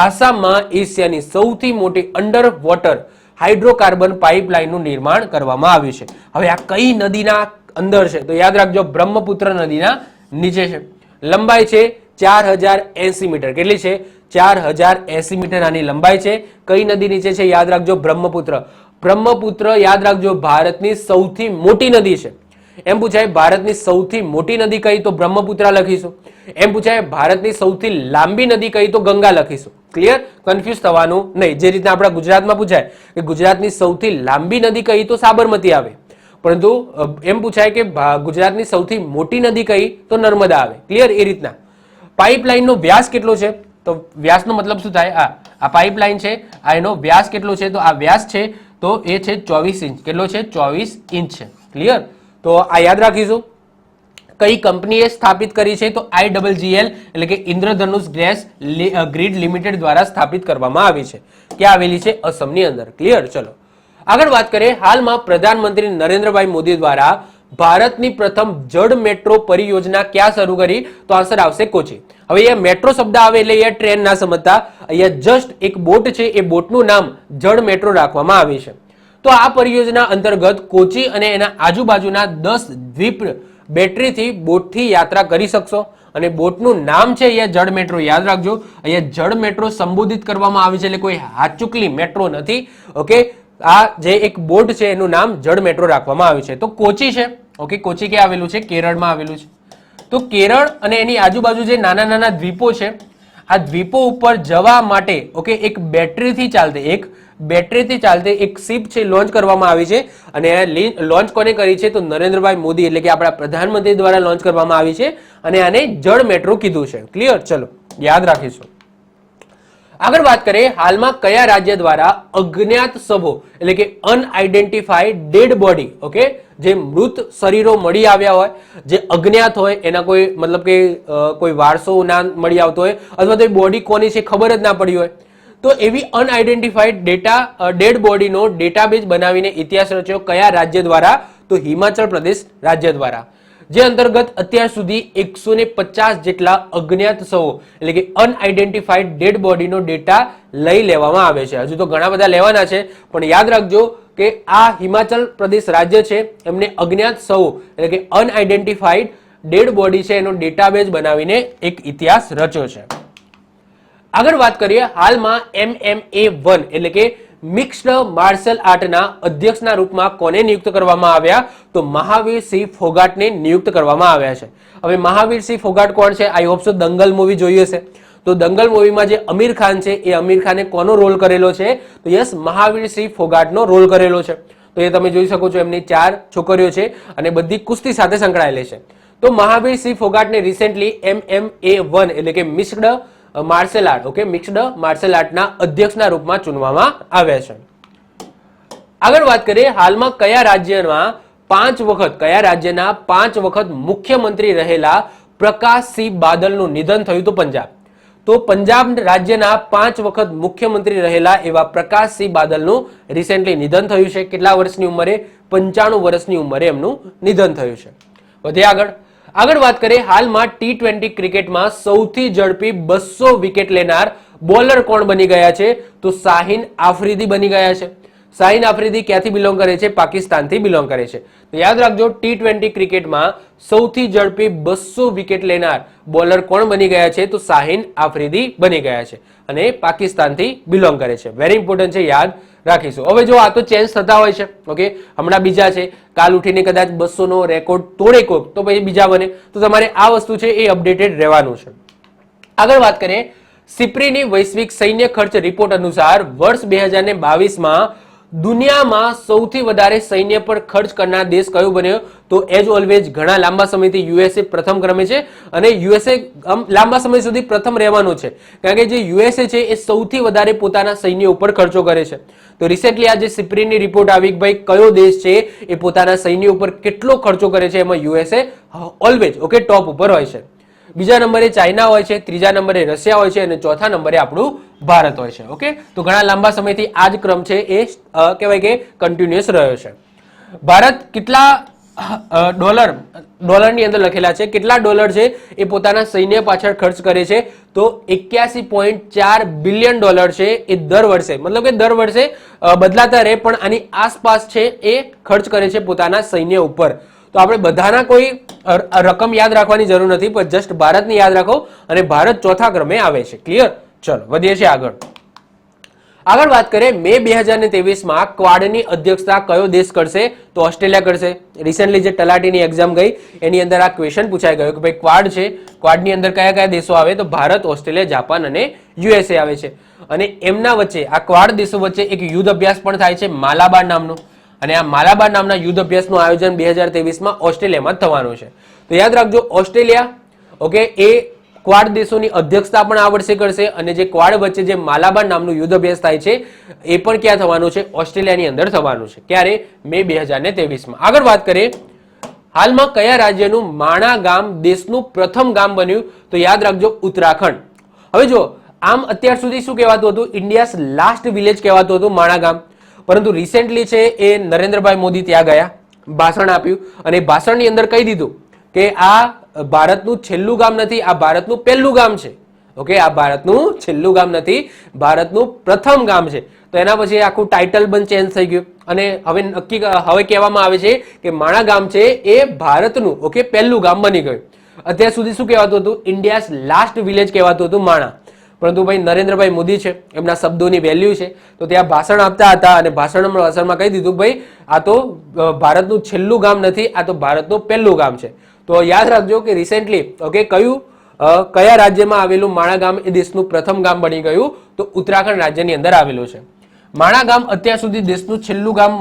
આસામમાં એશિયાની સૌથી મોટી અંડર વોટર હાઇડ્રોકાર્બન પાઇપલાઇનનું નિર્માણ કરવામાં આવ્યું છે. હવે આ કઈ નદીના અંદર છે? તો યાદ રાખજો, બ્રહ્મપુત્ર નદીના નીચે છે. લંબાઈ છે 4080 મીટર. કેટલી છે? 4080 મીટર આની લંબાઈ છે. કઈ નદી નીચે છે? યાદ રાખજો, બ્રહ્મપુત્ર. બ્રહ્મપુત્ર યાદ રાખજો ભારતની સૌથી મોટી નદી છે. એમ પૂછાય ભારતની સૌથી મોટી નદી કઈ? તો બ્રહ્મપુત્ર લખીશું. એમ પૂછાય ભારતની સૌથી લાંબી નદી કઈ? તો ગંગા લખીશું. ક્લિયર? કન્ફ્યુઝ થવાનું નહીં. જે રીતના આપણા ગુજરાતમાં પૂછાય કે ગુજરાતની સૌથી લાંબી નદી કઈ? તો સાબરમતી આવે. પરંતુ એમ પૂછાય કે ગુજરાતની સૌથી મોટી નદી કઈ? તો નર્મદા આવે. ક્લિયર? એ રીતના. પાઇપલાઇનનો વ્યાસ કેટલો છે? તો વ્યાસનો મતલબ શું થાય? આ પાઇપલાઇન છે, આ એનો વ્યાસ કેટલો છે? તો આ વ્યાસ છે તો એ છે 24 ઇંચ. કેટલો છે? 24 ઇંચ છે. ક્લિયર? તો આ યાદ રાખીશું. કઈ કંપનીએ સ્થાપિત કરી છે? તો IGGL એટલે કે ઇન્દ્રધનુષ ગેસ ગ્રીડ લિમિટેડ દ્વારા સ્થાપિત કરવામાં આવી છે. ક્યાં આવેલી છે? અસમની અંદર. ક્લિયર? ચલો આગળ વાત કરીએ. હાલમાં પ્રધાનમંત્રી નરેન્દ્રભાઈ મોદી દ્વારા ભારતની પ્રથમ જળ મેટ્રો પરિયોજના ક્યાં શરૂ કરી? તો આન્સર આવશે કોચી. હવે અહીંયા મેટ્રો શબ્દ આવે એટલે અહીંયા ટ્રેન ના સમજતા, અહીંયા જસ્ટ એક બોટ છે, એ બોટનું નામ જળ મેટ્રો રાખવામાં આવી છે. તો આ પરિયોજના અંતર્ગત કોચી અને એના આજુબાજુના 10 દ્વીપ બેટરીથી બોટથી યાત્રા કરી શકશો. અને બોટનું નામ છે અહીંયા જળ મેટ્રો. યાદ રાખજો, અહીંયા જળ મેટ્રો સંબોધિત કરવામાં આવી છે, એટલે કોઈ હાચુકલી મેટ્રો નથી. ઓકે, આ જે એક બોટ છે એનું નામ જળ મેટ્રો રાખવામાં આવ્યું છે. તો કોચી છે, ઓકે, કોચી ક્યાં આવેલું છે? કેરળમાં આવેલું છે. તો કેરળ અને એની આજુબાજુ જે નાના નાના દ્વીપો છે, આ દ્વીપો ઉપર જવા માટે ઓકે એક બેટરીથી ચાલતી એક શિપ છે લોન્ચ કરવામાં આવી છે. અને લોન્ચ કોને કરી છે? તો નરેન્દ્રભાઈ મોદી એટલે કે આપણા પ્રધાનમંત્રી દ્વારા લોન્ચ કરવામાં આવી છે અને આને જળ મેટ્રો કીધું છે. ક્લિયર? ચલો યાદ રાખીશું. આગળ વાત કરીએ, હાલમાં કયા રાજ્ય દ્વારા અજ્ઞાત શવો એટલે કે અનઆઇડેન્ટિફાઈડ ડેડ બોડી, ઓકે, જે મૃત શરીરો મળી આવ્યા હોય, જે અજ્ઞાત હોય, એના કોઈ મતલબ કે કોઈ વારસો ના મળી આવતો હોય અથવા તો એ બોડી કોની છે ખબર જ ના પડી હોય, તો એવી અનઆઇડેન્ટિફાઈડ ડેડ બોડીનો ડેટાબેઝ બનાવીને ઇતિહાસ રચ્યો. કયા રાજ્ય દ્વારા? તો હિમાચલ પ્રદેશ રાજ્ય દ્વારા. જે અંતર્ગત અત્યાર સુધી 150 જેટલા અજ્ઞાત શવો એટલે કે અનઆઇડેન્ટિફાઈડ ડેડ બોડીનો ડેટા લઈ લેવામાં આવે છે. હજુ તો ઘણા બધા લેવાના છે, પણ યાદ રાખજો કે આ હિમાચલ પ્રદેશ રાજ્ય છે, એમને અજ્ઞાત શવો એટલે કે અનઆઇડેન્ટિફાઈડ ડેડ બોડી છે એનો ડેટાબેઝ બનાવીને એક ઇતિહાસ રચ્યો છે. આગળ વાત કરીએ, હાલમાં MMA1 એટલે કે મિક્સ્ડ માર્શલ આર્ટના અધ્યક્ષના રૂપમાં કોને નિયુક્ત કરવામાં આવ્યા? તો મહાવીરસિંહ ફોગાટને નિયુક્ત કરવામાં આવ્યા છે. હવે મહાવીરસિંહ ફોગાટ કોણ છે? I hope so Dangal movie જોઈ હશે. તો દંગલ મૂવીમાં જે અમીર ખાન છે એ અમીર ખાને કોનો રોલ કરેલો છે? તો યસ, મહાવીરસિંહ ફોગાટનો રોલ કરેલો છે. તો એ તમે જોઈ શકો છો, એમની 4 છોકરીઓ છે અને બધી કુસ્તી સાથે સંકળાયેલી છે. તો મહાવીરસિંહ ફોગાટને રિસેન્ટલી MMA1 એટલે કે mixed martial art, okay, mixed martial આર્ટના અધ્યક્ષના રૂપમાં ચૂનવામાં આવ્યા છે. આગળ વાત કરીએ, હાલમાં કયા રાજ્યના 5 વખત મુખ્યમંત્રી રહેલા પ્રકાશસિંહ બાદલનું નિધન થયું? તો પંજાબ. તો પંજાબ રાજ્યના 5 વખત મુખ્યમંત્રી રહેલા એવા પ્રકાશસિંહ બાદલનું રિસેન્ટલી નિધન થયું છે. કેટલા વર્ષની ઉંમરે? 95 વર્ષની ઉંમરે એમનું નિધન થયું છે. વધીએ આગળ વાત કરીએ, હાલમાં T20 ક્રિકેટમાં સૌથી ઝડપી 200 વિકેટ લેનાર બોલર કોણ બની ગયા છે? તો શાહીન આફ્રિદી બની ગયા છે. શાહીન આફ્રિદી ક્યાંથી બિલોંગ કરે છે? પાકિસ્તાનથી બિલોંગ કરે છે. તો યાદ રાખજો, T20 ક્રિકેટમાં સૌથી ઝડપી 200 વિકેટ લેનાર બોલર કોણ બની ગયા છે? તો શાહીન આફ્રિદી બની ગયા છે અને પાકિસ્તાનથી બિલોંગ કરે છે. વેરી ઇમ્પોર્ટન્ટ છે, યાદ રાખીશું. હવે જો આ તો ચેન્જ થતા હોય છે, ઓકે, હમણાં બીજા છે, કાલ ઉઠીને કદાચ 200 નો રેકોર્ડ તોડે કોક તો પછી બીજા બને, તો તમારે આ વસ્તુ છે એ અપડેટેડ રહેવાનું છે. આગળ વાત કરીએ, સિપ્રીની વૈશ્વિક સૈન્ય ખર્ચ રિપોર્ટ અનુસાર વર્ષ 2022માં દુનિયામાં સૌથી વધારે સૈન્ય પર ખર્ચ કરનાર દેશ કયો બન્યો? તો એઝ ઓલવેઝ ઘણા લાંબા સમયથી યુએસએ પ્રથમ ક્રમે છે અને યુએસએ લાંબા સમય સુધી પ્રથમ રહેવાનું છે, કારણ કે જે યુએસએ છે એ સૌથી વધારે પોતાના સૈન્ય ઉપર ખર્ચો કરે છે. તો રિસેન્ટલી આ જે સિપ્રીની રિપોર્ટ આવી કે ભાઈ કયો દેશ છે એ પોતાના સૈન્ય ઉપર કેટલો ખર્ચો કરે છે, એમાં યુએસએ ઓલવેઝ ઓકે ટોપ ઉપર હોય છે. બીજા નંબરે ચાઇના હોય છે, ત્રીજા નંબરે રશિયા હોય છે અને ચોથા નંબરે આપણું ભારત હોય છે. ઓકે, તો ઘણા લાંબા સમયથી આ જ ક્રમ છે એ કહેવાય કે કન્ટિન્યુઅસ રહ્યો છે. ભારત કેટલા ડોલરની અંદર લખેલા છે, કેટલા ડોલર છે એ પોતાના સૈન્ય પાછળ ખર્ચ કરે છે? તો 81.4 બિલિયન ડોલર છે એ દર વર્ષે, મતલબ કે દર વર્ષે બદલાતા રહે પણ આની આસપાસ છે એ ખર્ચ કરે છે પોતાના સૈન્ય ઉપર. તો આપણે બધાના કોઈ રકમ યાદ રાખવાની જરૂર નથી, પણ જસ્ટ ભારતની યાદ રાખો અને ભારત ચોથા ક્રમે આવે છે. ક્લિયર? ચલો વધીએ છીએ આગળ વાત કરીએ, મે 2023માં ક્વાડની અધ્યક્ષતા કયો દેશ કરશે? તો ઓસ્ટ્રેલિયા કરશે. રિસેન્ટલી જે તલાટીની એક્ઝામ ગઈ એની અંદર આ ક્વેશ્ચન પૂછાઈ ગયો કે ભાઈ ક્વાડ છે, ક્વાડની અંદર કયા કયા દેશો આવે? તો ભારત, ઓસ્ટ્રેલિયા, જાપાન અને યુએસએ આવે છે. અને એમના વચ્ચે આ ક્વાડ દેશો વચ્ચે એક યુદ્ધ અભ્યાસ પણ થાય છે માલાબાર નામનો, અને આ માલાબાર નામના યુદ્ધ અભ્યાસનું આયોજન 2023માં ઓસ્ટ્રેલિયામાં થવાનું છે. તો યાદ રાખજો, ઓસ્ટ્રેલિયા ઓકે એ ક્વાડ દેશોની અધ્યક્ષતા પણ આ વર્ષે કરશે અને જે ક્વાડ વચ્ચે જે માલાબાર નામનું યુદ્ધ અભ્યાસ થાય છે એ પણ ક્યાં થવાનું છે? ઓસ્ટ્રેલિયાની અંદર થવાનું છે. ક્યારે? મે 2023માં. આગળ વાત કરીએ, હાલમાં કયા રાજ્યનું માણા ગામ દેશનું પ્રથમ ગામ બન્યું? તો યાદ રાખજો, ઉત્તરાખંડ. હવે જો આમ અત્યાર સુધી શું કહેવાતું હતું? ઇન્ડિયાઝ લાસ્ટ વિલેજ કહેવાતું હતું માણા ગામ, પરંતુ રિસેન્ટલી છે એ નરેન્દ્રભાઈ મોદી ત્યાં ગયા, ભાષણ આપ્યું અને ભાષણની અંદર કહી દીધું કે આ ભારતનું છેલ્લું ગામ નથી, આ ભારતનું પહેલું ગામ છે. ઓકે, આ ભારતનું છેલ્લું ગામ નથી, ભારતનું પ્રથમ ગામ છે. તો એના પછી આખું ટાઇટલ પણ ચેન્જ થઈ ગયું અને હવે કહેવામાં આવે છે કે માણા ગામ છે એ ભારતનું ઓકે પહેલું ગામ બની ગયું. અત્યાર સુધી શું કહેવાતું હતું? ઇન્ડિયાઝ લાસ્ટ વિલેજ કહેવાતું હતું માણા. પરંતુ ભાઈ નરેન્દ્રભાઈ મોદી છે, એમના શબ્દોની વેલ્યુ છે, તો ત્યાં ભાષણ આપતા હતા અને ભાષણમાં કહી દીધું ભાઈ આ તો ભારતનું છેલ્લું ગામ નથી, આ તો ભારતનું પહેલું ગામ છે. તો યાદ રાખજો કે રિસેન્ટલી ઓકે કયા રાજ્યમાં આવેલું માણા ગામ એ દેશનું પ્રથમ ગામ બની ગયું? તો ઉત્તરાખંડ રાજ્યની અંદર આવેલું છે. માણા ગામ અત્યાર સુધી દેશનું છેલ્લું ગામ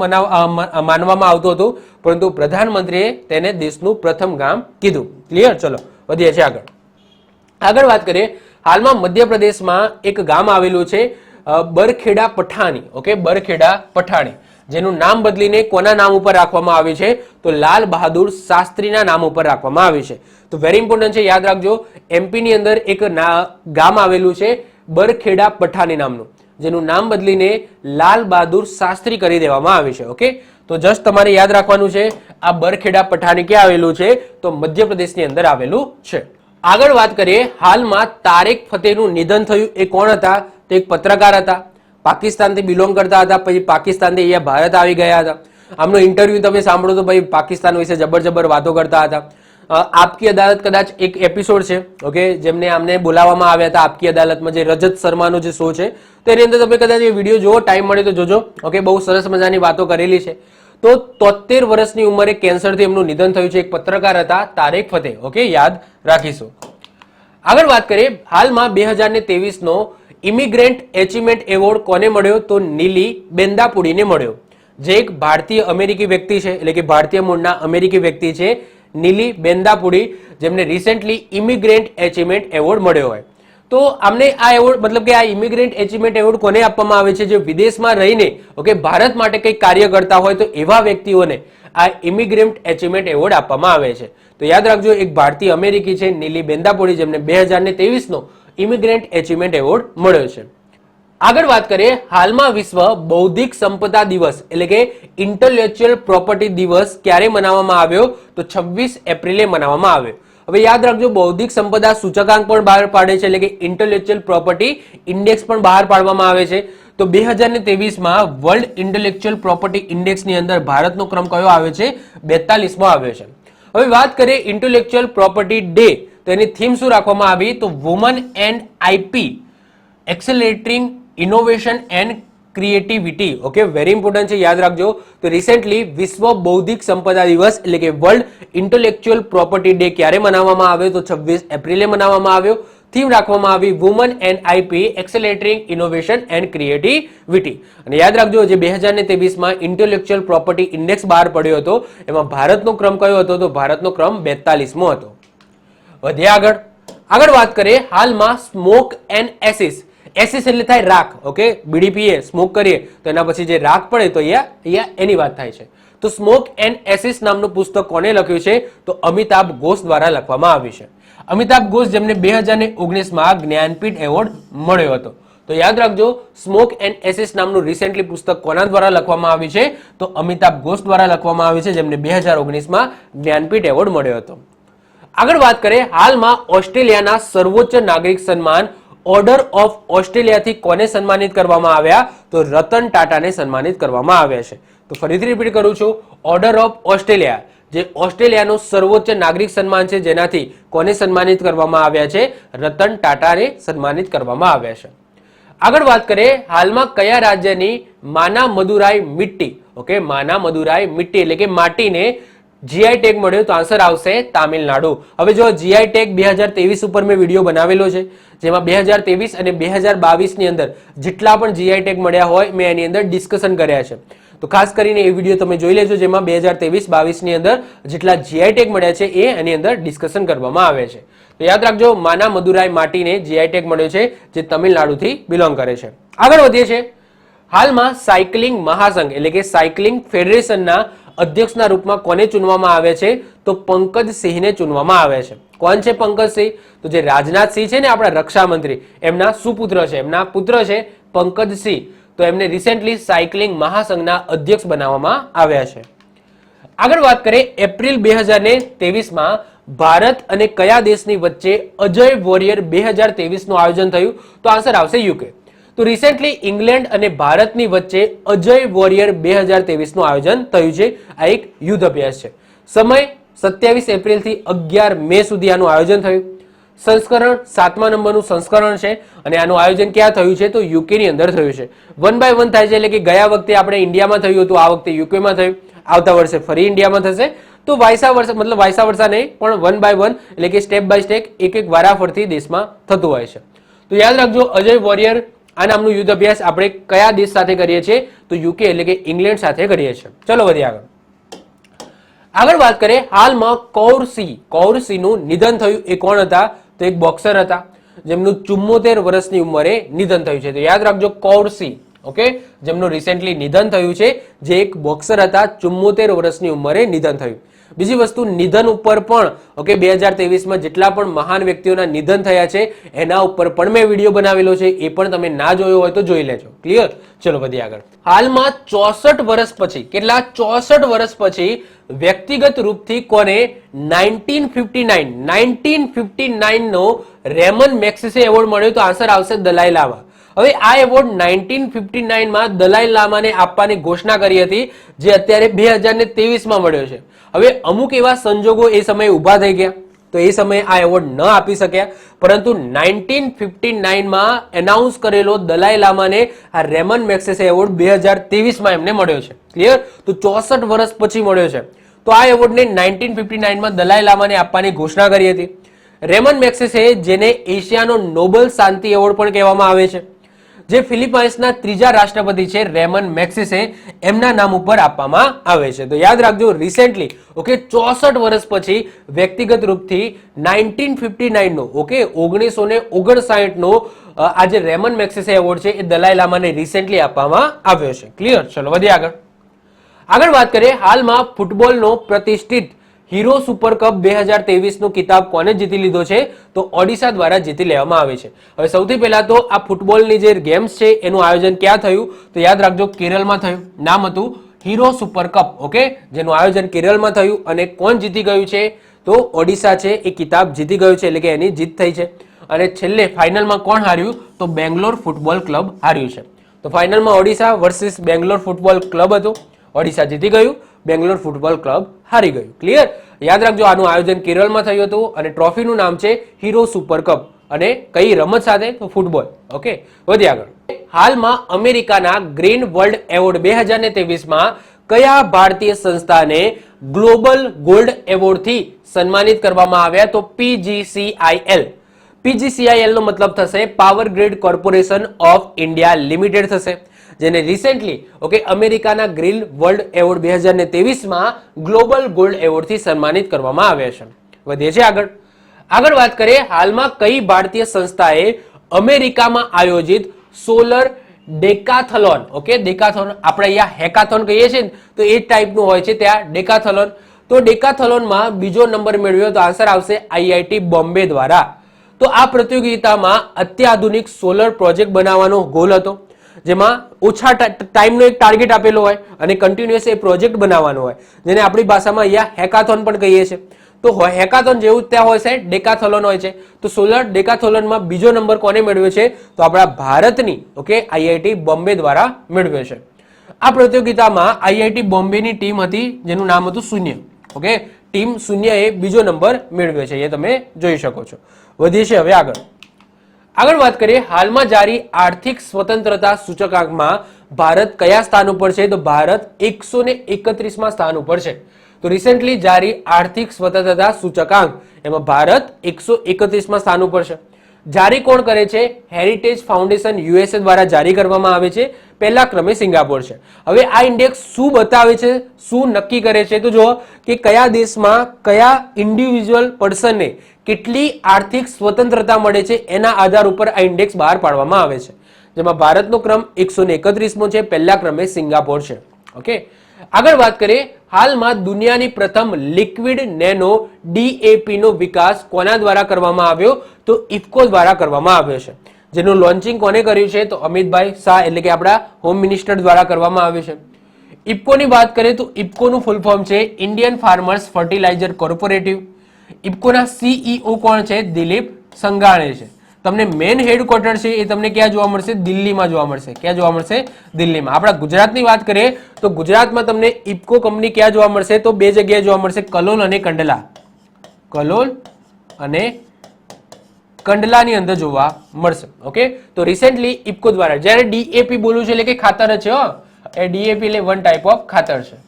માનવામાં આવતું હતું, પરંતુ પ્રધાનમંત્રીએ તેને દેશનું પ્રથમ ગામ કીધું. ક્લિયર? ચલો વધીએ છીએ આગળ વાત કરીએ. હાલમાં મધ્યપ્રદેશમાં એક ગામ આવેલું છે બરખેડા પઠાણી. ઓકે, બરખેડા પઠાણી, જેનું નામ બદલીને કોના નામ ઉપર રાખવામાં આવ્યું છે? તો લાલ બહાદુર શાસ્ત્રીના નામ ઉપર રાખવામાં આવ્યું છે. તો વેરી ઇમ્પોર્ટન્ટ છે, યાદ રાખજો. એમપી ની અંદર એક ગામ આવેલું છે બરખેડા પઠાણી નામનું, જેનું નામ બદલીને લાલ બહાદુર શાસ્ત્રી કરી દેવામાં આવ્યું છે. ઓકે, તો જસ્ટ તમારે યાદ રાખવાનું છે આ બરખેડા પઠાણી ક્યાં આવેલું છે? તો મધ્યપ્રદેશની અંદર આવેલું છે. આગળ વાત કરીએ. હાલમાં તારેક ફતેહનું નિધન થયું. એ કોણ હતા? તો એક પત્રકાર હતા, પાકિસ્તાનથી બિલોંગ કરતા હતા, પછી પાકિસ્તાનથી અહીંયા ભારત આવી ગયા હતા. આમનો ઇન્ટરવ્યુ તમે સાંભળો તો ભાઈ પાકિસ્તાન વિશે જબર વાતો કરતા હતા. આપકી અદાલત કદાચ એક એપિસોડ છે ઓકે, જેમને આમને બોલાવવામાં આવ્યા હતા આપકી અદાલતમાં, જે રજત શર્માનો જે શો છે, તો એની અંદર તમે કદાચ એ વિડીયો જોવો, ટાઈમ મળે તો જોજો. ઓકે, બહુ સરસ મજાની વાતો કરેલી છે. તો 73 વર્ષની ઉંમરે કેન્સરથી એમનું નિધન થયું છે. એક પત્રકાર હતા તારેક ફતેહ. ઓકે, યાદ રાખીશું. આગળ વાત કરીએ. હાલમાં 2023 નો ઇમિગ્રન્ટ એચિવમેન્ટ એવોર્ડ કોને મળ્યો? તો નીલી બેન્દાપુડીને મળ્યો, જે એક ભારતીય અમેરિકી વ્યક્તિ છે, એટલે કે ભારતીય મૂળના અમેરિકી વ્યક્તિ છે નીલી બેન્દાપુડી, જેમને રિસેન્ટલી ઇમિગ્રન્ટ એચિવમેન્ટ એવોર્ડ મળ્યો હોય. તો આમને આ એવોર્ડ મતલબ કે આ ઇમિગ્રન્ટ એચિવમેન્ટ એવોર્ડ કોને આપવામાં આવે છે? જે વિદેશમાં રહીને ઓકે ભારત માટે કંઈક કાર્ય કરતા હોય તો એવા વ્યક્તિઓને આ ઇમિગ્રન્ટ એચિવમેન્ટ એવોર્ડ આપવામાં આવે છે. તો યાદ રાખજો, એક ભારતીય અમેરિકી છે નીલી બેન્દાપુડી, જેમને 2023 નો ઇમિગ્રન્ટ એચિવમેન્ટ એવોર્ડ મળ્યો છે. આગળ વાત કરીએ. હાલમાં વિશ્વ બૌદ્ધિક સંપદા દિવસ એટલે કે ઇન્ટેલેક્ચ્યુઅલ પ્રોપર્ટી દિવસ ક્યારે મનાવવામાં આવ્યો? તો 26 એપ્રિલે મનાવવામાં આવ્યો. હવે યાદ રાખજો, બૌદ્ધિક સંપદા સૂચકાંક પણ બહાર પાડે છે, એટલે કે ઇન્ટેલેક્ચ્યુઅલ પ્રોપર્ટી ઇન્ડેક્સ પણ બહાર પાડવામાં આવે છે. તો 2023માં વર્લ્ડ ઇન્ટેલેક્ચ્યુઅલ પ્રોપર્ટી ઇન્ડેક્સની અંદર ભારતનો ક્રમ કયો આવે છે? 42મો આવ્યો છે. હવે વાત કરીએ ઇન્ટેલેક્ચ્યુઅલ પ્રોપર્ટી ડે, તો એની થીમ શું રાખવામાં આવી? તો woman and IP accelerating innovation and creativity. Okay, very important છે, યાદ રાખજો. તો રિસેન્ટલી વિશ્વ બૌદ્ધિક સંપદા દિવસ એટલે કે વર્લ્ડ ઇન્ટેલેક્ચ્યુઅલ પ્રોપર્ટી ડે ક્યારે મનાવવામાં આવ્યો? તો 26 એપ્રિલે મનાવવામાં આવ્યો. થીમ રાખવામાં આવી woman and IP accelerating innovation and creativity. અને યાદ રાખજો, જે 2023માં ઇન્ટેલેક્ચ્યુઅલ પ્રોપર્ટી ઇન્ડેક્સ બહાર પડ્યો હતો, એમાં ભારતનો ક્રમ કયો હતો? તો ભારતનો ક્રમ 42મો હતો. વધીએ આગળ વાત કરીએ. હાલમાં સ્મોક એન્ડ એસિસ, એસિસ એટલે થાય રાખ. ઓકે, બીડી પીએ, સ્મોક કરીએ તો એના પછી જે રાખ પડે તો અહીંયા એની વાત થાય છે. તો સ્મોક એન્ડ એસિસ નામનું પુસ્તક કોને લખ્યું છે? તો અમિતાભ ઘોષ દ્વારા લખવામાં આવ્યું છે. અમિતાભ ઘોષ, જેમને 2019માં જ્ઞાનપીઠ એવોર્ડ મળ્યો હતો. તો યાદ રાખજો, સ્મોક એન્ડ એસિસ નામનું રિસેન્ટલી પુસ્તક કોના દ્વારા લખવામાં આવ્યું છે? તો અમિતાભ ઘોષ દ્વારા લખવામાં આવ્યું છે, જેમને 2019માં જ્ઞાનપીઠ એવોર્ડ મળ્યો હતો. આગળ વાત કરીએ. હાલમાં ઓસ્ટ્રેલિયાના સર્વોચ્ચ નાગરિક સન્માન ઓર્ડર ઓફ ઓસ્ટ્રેલિયાથી કોને સન્માનિત કરવામાં આવ્યા? તો રતન ટાટાને સન્માનિત કરવામાં આવ્યા છે. તો ફરીથી રિપીટ કરું છું, ઓર્ડર ઓફ ઓસ્ટ્રેલિયા જે ઓસ્ટ્રેલિયાનું સર્વોચ્ચ નાગરિક સન્માન છે, જેનાથી કોને સન્માનિત કરવામાં આવ્યા છે? રતન ટાટાને સન્માનિત કરવામાં આવ્યા છે. આગળ વાત કરીએ. હાલમાં કયા રાજ્યની માના મદુરાઈ મિટ્ટી, ઓકે, માના મદુરાઈ મિટ્ટી એટલે કે માટીને જીઆઈ ટેગ મળ્યો? તો આન્સર આવશે તામિલનાડુ. હવે જો જીઆઈ ટેગ 2023 ઉપર મેં વિડીયો બનાવેલો છે, જેમાં 2023 અને 2022 ની અંદર જેટલા પણ જીઆઈ ટેગ મળ્યા હોય મેં એની અંદર ડિસ્કશન કર્યા છે. તો ખાસ કરીને એ વિડીયો તમે જોઈ લેજો, જેમાં 2023-22 ની અંદર જેટલા જીઆઈ ટેગ મળ્યા છે એ એની અંદર ડિસ્કશન કરવામાં આવે છે. તો યાદ રાખજો, માના મદુરાઈ માટીને જીઆઈ ટેગ મળ્યો છે, જે તમિલનાડુથી બિલોંગ કરે છે. આગળ વધીએ છીએ. હાલમાં સાયકલિંગ મહાસંઘ એટલે કે સાયકલિંગ ફેડરેશનના અધ્યક્ષના રૂપમાં કોને ચૂનવામાં આવે છે? તો પંકજસિંહને ચૂનવામાં આવે છે. કોણ છે પંકજસિંહ? તો જે રાજનાથસિંહ છે ને આપણા રક્ષા મંત્રી, એમના સુપુત્ર છે, એમના પુત્ર છે પંકજસિંહ. તો એમને રિસેન્ટલી સાયકલિંગ મહાસંઘના અધ્યક્ષ બનાવવામાં આવ્યા છે. આગળ વાત કરીએ. એપ્રિલ 2023માં ભારત અને કયા દેશની વચ્ચે અજય વોરિયર 2023 નું આયોજન થયું? તો આન્સર આવશે યુકે. તો તો રિસેન્ટલી ઇંગ્લેન્ડ અને ભારતની વચ્ચે અજય વોરિયર 2023 નું આયોજન થયું છે. આ એક યુદ્ધ અભ્યાસ છે. સમય 27 એપ્રિલથી 11 મે સુધી આનું આયોજન થયું. સંસ્કરણ 7મા નંબરનું સંસ્કરણ છે અને આનું આયોજન ક્યાં થયું છે? તો યુકે ની અંદર થયું છે. 1 બાય 1 થાય છે, એટલે કે ગયા વખતે આપણે ઇન્ડિયામાં થયું હતું, આ વખતે યુકેમાં થયું, આવતા વર્ષે ફરી ઇન્ડિયામાં થશે. તો વાયસા વર્ષા નહીં, પણ 1 બાય 1 એટલે કે સ્ટેપ બાય સ્ટેપ એક એક વારાફરતી દેશમાં થતું હોય છે. તો યાદ રાખજો, અજય વોરિયર આ નામનું યુદ્ધ અભ્યાસ આપણે કયા દેશ સાથે કરીએ છીએ? તો યુકે એટલે કે ઇંગ્લેન્ડ સાથે કરીએ છીએ. ચલો વધીએ આગળ વાત કરીએ. હાલમાં કૌરસીનું નિધન થયું. એ કોણ હતા? તો એક બોક્સર હતા જેમનું 74 વર્ષની ઉંમરે નિધન થયું છે. તો યાદ રાખજો, કૌરસી, ઓકે, જેમનું રિસેન્ટલી નિધન થયું છે, જે એક બોક્સર હતા, 74 વર્ષની ઉંમરે નિધન થયું. બીજી વસ્તુ, નિધન ઉપર પણ ઓકે 2023માં જેટલા પણ મહાન વ્યક્તિઓના નિધન થયા છે એના ઉપર પણ મેં વિડીયો બનાવેલો છે, એ પણ તમે ના જોયો હોય તો જોઈ લેજો. ક્લિયર? ચલો વધીએ આગળ. હાલમાં 64 વર્ષ પછી, કેટલા? 64 વર્ષ પછી વ્યક્તિગત રૂપથી કોને 1959 નો રેમન મેગ્સેસે એવોર્ડ મળ્યો? તો આન્સર આવશે દલાઈ લામા. હવે આ એવોર્ડ 1959માં દલાઈ લામાને આપવાની ઘોષણા કરી હતી, જે અત્યારે 2023માં મળ્યો છે. હવે અમુક એવા સંજોગો એ સમયે ઉભા થઈ ગયા, તો એ સમયે આ એવોર્ડ ન આપી શક્યા, પરંતુ 1959માં એનાઉન્સ કરેલો દલાઈ લામાને આ રેમન મેગ્સેસે એવોર્ડ 2023માં એમને મળ્યો છે. ક્લિયર? તો 64 વર્ષ પછી મળ્યો છે. તો આ એવોર્ડને 1959માં દલાઈ લામાને આપવાની ઘોષણા કરી હતી. રેમન મેગ્સેસે, જેને એશિયાનો નોબેલ શાંતિ એવોર્ડ પણ કહેવામાં આવે છે, જે ફિલિપાઇન્સના ત્રીજા રાષ્ટ્રપતિ છે રેમન મેગ્સેસે, એમના નામ ઉપર આપવામાં આવે છે. તો યાદ રાખજો, રિસેન્ટલી ઓકે 64 વર્ષ પછી વ્યક્તિગત રૂપથી 1959 નો ઓકે 1959 નો આ જે રેમન મેગ્સેસે એવોર્ડ છે એ દલાઈ લામાને રિસેન્ટલી આપવામાં આવ્યો છે. ક્લિયર? ચલો વધીએ આગળ વાત કરીએ. હાલમાં ફૂટબોલનો પ્રતિષ્ઠિત હીરો સુપર કપ 2023 નો કિતાબ કોને જીતી લીધો છે? તો ઓડિશા દ્વારા જીતી લેવામાં આવે છે. હવે સૌથી પહેલા તો આ ફૂટબોલની જે ગેમ્સ છે એનું આયોજન ક્યાં થયું? તો યાદ રાખજો, કેરળમાં થયું. નામ હતું હીરો સુપર કપ, ઓકે, જેનું આયોજન કેરળમાં થયું. અને કોણ જીતી ગયું છે? તો ઓડિશા છે એ કિતાબ જીતી ગયું છે, એટલે કે એની જીત થઈ છે. અને છેલ્લે ફાઇનલમાં કોણ હાર્યું? તો બેંગ્લોર ફૂટબોલ ક્લબ હાર્યું છે. તો ફાઇનલમાં Odisha versus Bangalore football club હતું. ઓડિશા જીતી ગયું, બેંગ્લોર ફૂટબોલ ક્લબ હારી ગયું. ક્લિયર? યાદ રાખજો, આનું આયોજન કેરળમાં થયું હતું અને ટ્રોફીનું નામ છે હીરો સુપર કપ. અને કઈ રમત સાથે? તો ફૂટબોલ. ઓકે, વધીએ આગળ. હાલમાં અમેરિકાના ગ્રીન વર્લ્ડ એવોર્ડ 2023માં કયા ભારતીય સંસ્થાને ગ્લોબલ ગોલ્ડ એવોર્ડથી સન્માનિત કરવામાં આવ્યા? તો PGCIL. PGCIL નો મતલબ થશે power grid corporation of India limited થશે, જેને રિસેન્ટલી ઓકે અમેરિકાના ગ્રીન વર્લ્ડ એવોર્ડ 2023માં ગ્લોબલ ગોલ્ડ એવોર્ડથી સન્માનિત કરવામાં આવ્યા છે. વધીએ છીએ આગળ વાત કરીએ. હાલમાં કઈ ભારતીય સંસ્થાએ અમેરિકામાં આયોજિત સોલર ડેકાથલોન, ઓકે, ડેકાથોન આપણે અહીંયા હેકાથોન કહીએ છીએ ને, તો એ ટાઈપનું હોય છે ત્યાં ડેકાથલોન. તો ડેકાથલોનમાં બીજો નંબર મેળવ્યો, તો આન્સર આવશે IIT બોમ્બે દ્વારા. તો આ પ્રતિયોગિતામાં અત્યાધુનિક સોલર પ્રોજેક્ટ બનાવવાનો ગોલ હતો, જેમાં ઓછા ટાઈમનો એક ટાર્ગેટ આપેલો હોય અને કન્ટિન્યુઅસ એ પ્રોજેક્ટ બનાવવાનો હોય, જેને આપણી ભાષામાં અહીંયા હેકાથોન પણ કહીએ છીએ. તો હેકાથોન જેવું ત્યાં હોય છે, ડેકાથોલોન હોય છે. તો સોલર ડેકાથોલોનમાં બીજો નંબર કોને મેળવ્યો છે? તો આપણા ભારતની ઓકે IIT બોમ્બે દ્વારા મેળવ્યો છે. આ પ્રતિયોગિતામાં IIT બોમ્બેની ટીમ હતી, જેનું નામ હતું શૂન્ય. ઓકે, ટીમ શૂન્યએ બીજો નંબર મેળવ્યો છે, એ તમે જોઈ શકો છો. વધીએ છીએ હવે આગળ વાત કરીએ. હાલમાં જારી આર્થિક સ્વતંત્રતા સૂચકાંકમાં ભારત કયા સ્થાન ઉપર છે? તો ભારત 131માં સ્થાન ઉપર છે. તો રિસેન્ટલી જારી આર્થિક સ્વતંત્રતા સૂચકાંક, એમાં ભારત 131માં સ્થાન ઉપર છે. જારી કોણ કરે છે? હેરિટેજ ફાઉન્ડેશન USA દ્વારા જારી કરવામાં આવે છે. પહેલા ક્રમે સિંગાપોર છે. હવે આ ઇન્ડેક્સ શું બતાવે છે, શું નક્કી કરે છે? તો જુઓ કે કયા દેશમાં કયા ઇન્ડિવિજ્યુઅલ પર્સનને કેટલી આર્થિક સ્વતંત્રતા મળે છે એના આધાર ઉપર આ ઇન્ડેક્સ બહાર પાડવામાં આવે છે, જેમાં ભારતનો ક્રમ 131મો છે, પહેલા ક્રમે સિંગાપોર છે. ઓકે, આગળ વાત કરીએ. હાલમાં દુનિયાની પ્રથમ લિક્વિડ નેનો DAP નો વિકાસ કોના દ્વારા કરવામાં આવ્યો? તો ઇફકો દ્વારા કરવામાં આવ્યો છે, જેનું લોન્ચિંગ કોને કર્યું છે? તો અમિતભાઈ શાહ એટલે કે આપણા હોમ મિનિસ્ટર દ્વારા કરવામાં આવ્યું છે. ઇફકોની વાત કરીએ તો ઇફકોનું ફૂલ ફોર્મ છે ઇન્ડિયન ફાર્મર્સ ફર્ટિલાઇઝર કોર્પોરેટિવ. ઇફકોના CEO કોણ છે? દિલીપ સંઘાણી છે. તમને મેઇન હેડક્વાર્ટર છે એ તમને ક્યાં જોવા મળશે? દિલ્હીમાં જોવા મળશે. ક્યાં જોવા મળશે? દિલ્હીમાં. આપણા ગુજરાતની વાત કરીએ તો ગુજરાતમાં તમને ઇફકો કંપની ક્યાં જોવા મળશે? તો બે જગ્યાએ જોવા મળશે, કલોલ અને કંડલા. કલોલ અને કંડલાની અંદર જોવા મળશે. ઓકે, તો રિસેન્ટલી ઇફકો દ્વારા જ્યારે ડીએપી બોલું છે એટલે કે ખાતર છે હો, એ ડીએપી એટલે વન ટાઈપ ઓફ ખાતર છે.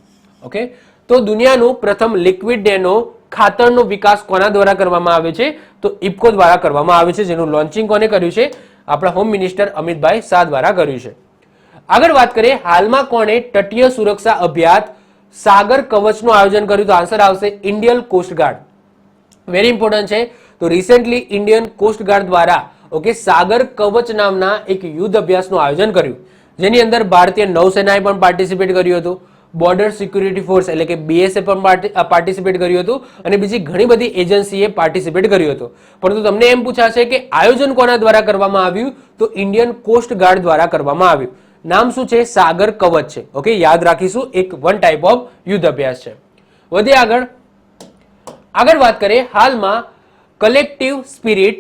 ઓકે, તો દુનિયાનું પ્રથમ લિક્વિડ નેનો ખાતરનો વિકાસ કોના દ્વારા કરવામાં આવે છે? તો ઇફકો દ્વારા કરવામાં આવે છે, જેનું લોન્ચિંગ કોને કર્યું છે? આપણા હોમ મિનિસ્ટર અમિતભાઈ શાહ દ્વારા કર્યું છે. આગળ વાત કરીએ, હાલમાં કોણે તટીય સુરક્ષા અભ્યાસ સાગર કવચનું આયોજન કર્યું? તો આન્સર આવશે Indian coast guard. Very important છે. તો રિસેન્ટલી ઇન્ડિયન કોસ્ટ ગાર્ડ દ્વારા ઓકે સાગર કવચ નામના એક યુદ્ધ અભ્યાસનું આયોજન કર્યું, જેની અંદર ભારતીય નૌસેનાએ પણ પાર્ટિસિપેટ કર્યું હતું, બોર્ડર સિક્યુરિટી ફોર્સ એટલે કે બીએસએફ પણ પાર્ટિસિપેટ કર્યું હતું અને બીજી ઘણી બધી એજન્સીએ પાર્ટિસિપેટ કર્યું હતું. પરંતુ તમને એમ પૂછાશે કે આયોજન કોના દ્વારા કરવામાં આવ્યું? તો ઇન્ડિયન કોસ્ટ ગાર્ડ દ્વારા કરવામાં આવ્યું. નામ શું છે? સાગર કવચ છે. ઓકે, યાદ રાખીશું, એક વન ટાઈપ ઓફ યુદ્ધ અભ્યાસ છે. વધીએ આગળ વાત કરીએ, હાલમાં collective spirit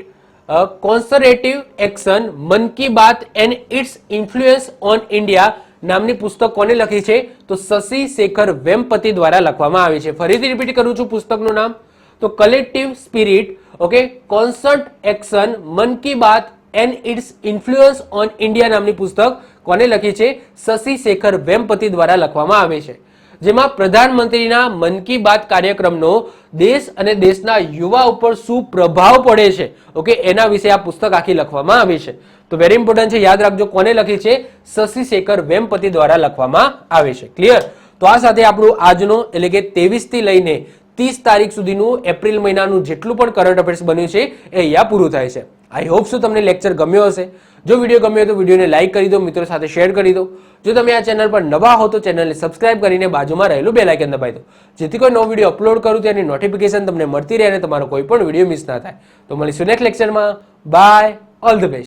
conservative action Mann Ki Baat and its influence on India નામની પુસ્તક કોને લખી છે? તો શશી શેખર વેમ્પતિ દ્વારા લખવામાં આવી છે. ફરીથી રિપીટ કરું છું પુસ્તકનું નામ, તો collective spirit okay concrete action Mann Ki Baat and its influence on India નામની પુસ્તક કોને લખી છે? શશી શેખર વેમ્પતિ દ્વારા લખવામાં આવી છે, જેમાં પ્રધાનમંત્રીના મન કી બાત કાર્યક્રમનો દેશ અને દેશના યુવા ઉપર શું પ્રભાવ પડે છે ઓકે એના વિશે આ પુસ્તક આખી લખવામાં આવી છે. તો વેરી ઇમ્પોર્ટન્ટ છે, યાદ રાખજો કોને લખી છે? શશી શેખર વેમ્પતિ દ્વારા લખવામાં આવી છે. ક્લિયર? તો આ સાથે આપણું આજનો એટલે કે 23 થી લઈને 30 તારીખ સુધીનું એપ્રિલ મહિનાનું જેટલું પણ કરંટ અફેર્સ બન્યું છે એ અહીંયા પૂરું થાય છે. આઈ હોપ સો તમને લેક્ચર ગમ્યો હશે. જો વિડીયો ગમ્યો તો વિડીયોને લાઈક કરી દો, મિત્રો સાથે શેર કરી દો. જો તમે આ ચેનલ પર નવા હો તો ચેનલને સબસ્ક્રાઇબ કરીને બાજુમાં રહેલું બેલ આઇકન દબાવી દો, જેથી કોઈ નવો વિડીયો અપલોડ કરું તેની નોટિફિકેશન તમને મળતી રહે અને તમારો કોઈ પણ વિડીયો મિસ ના થાય. તો મળીશું નેક્સ્ટ લેક્ચરમાં. Bye, all the best.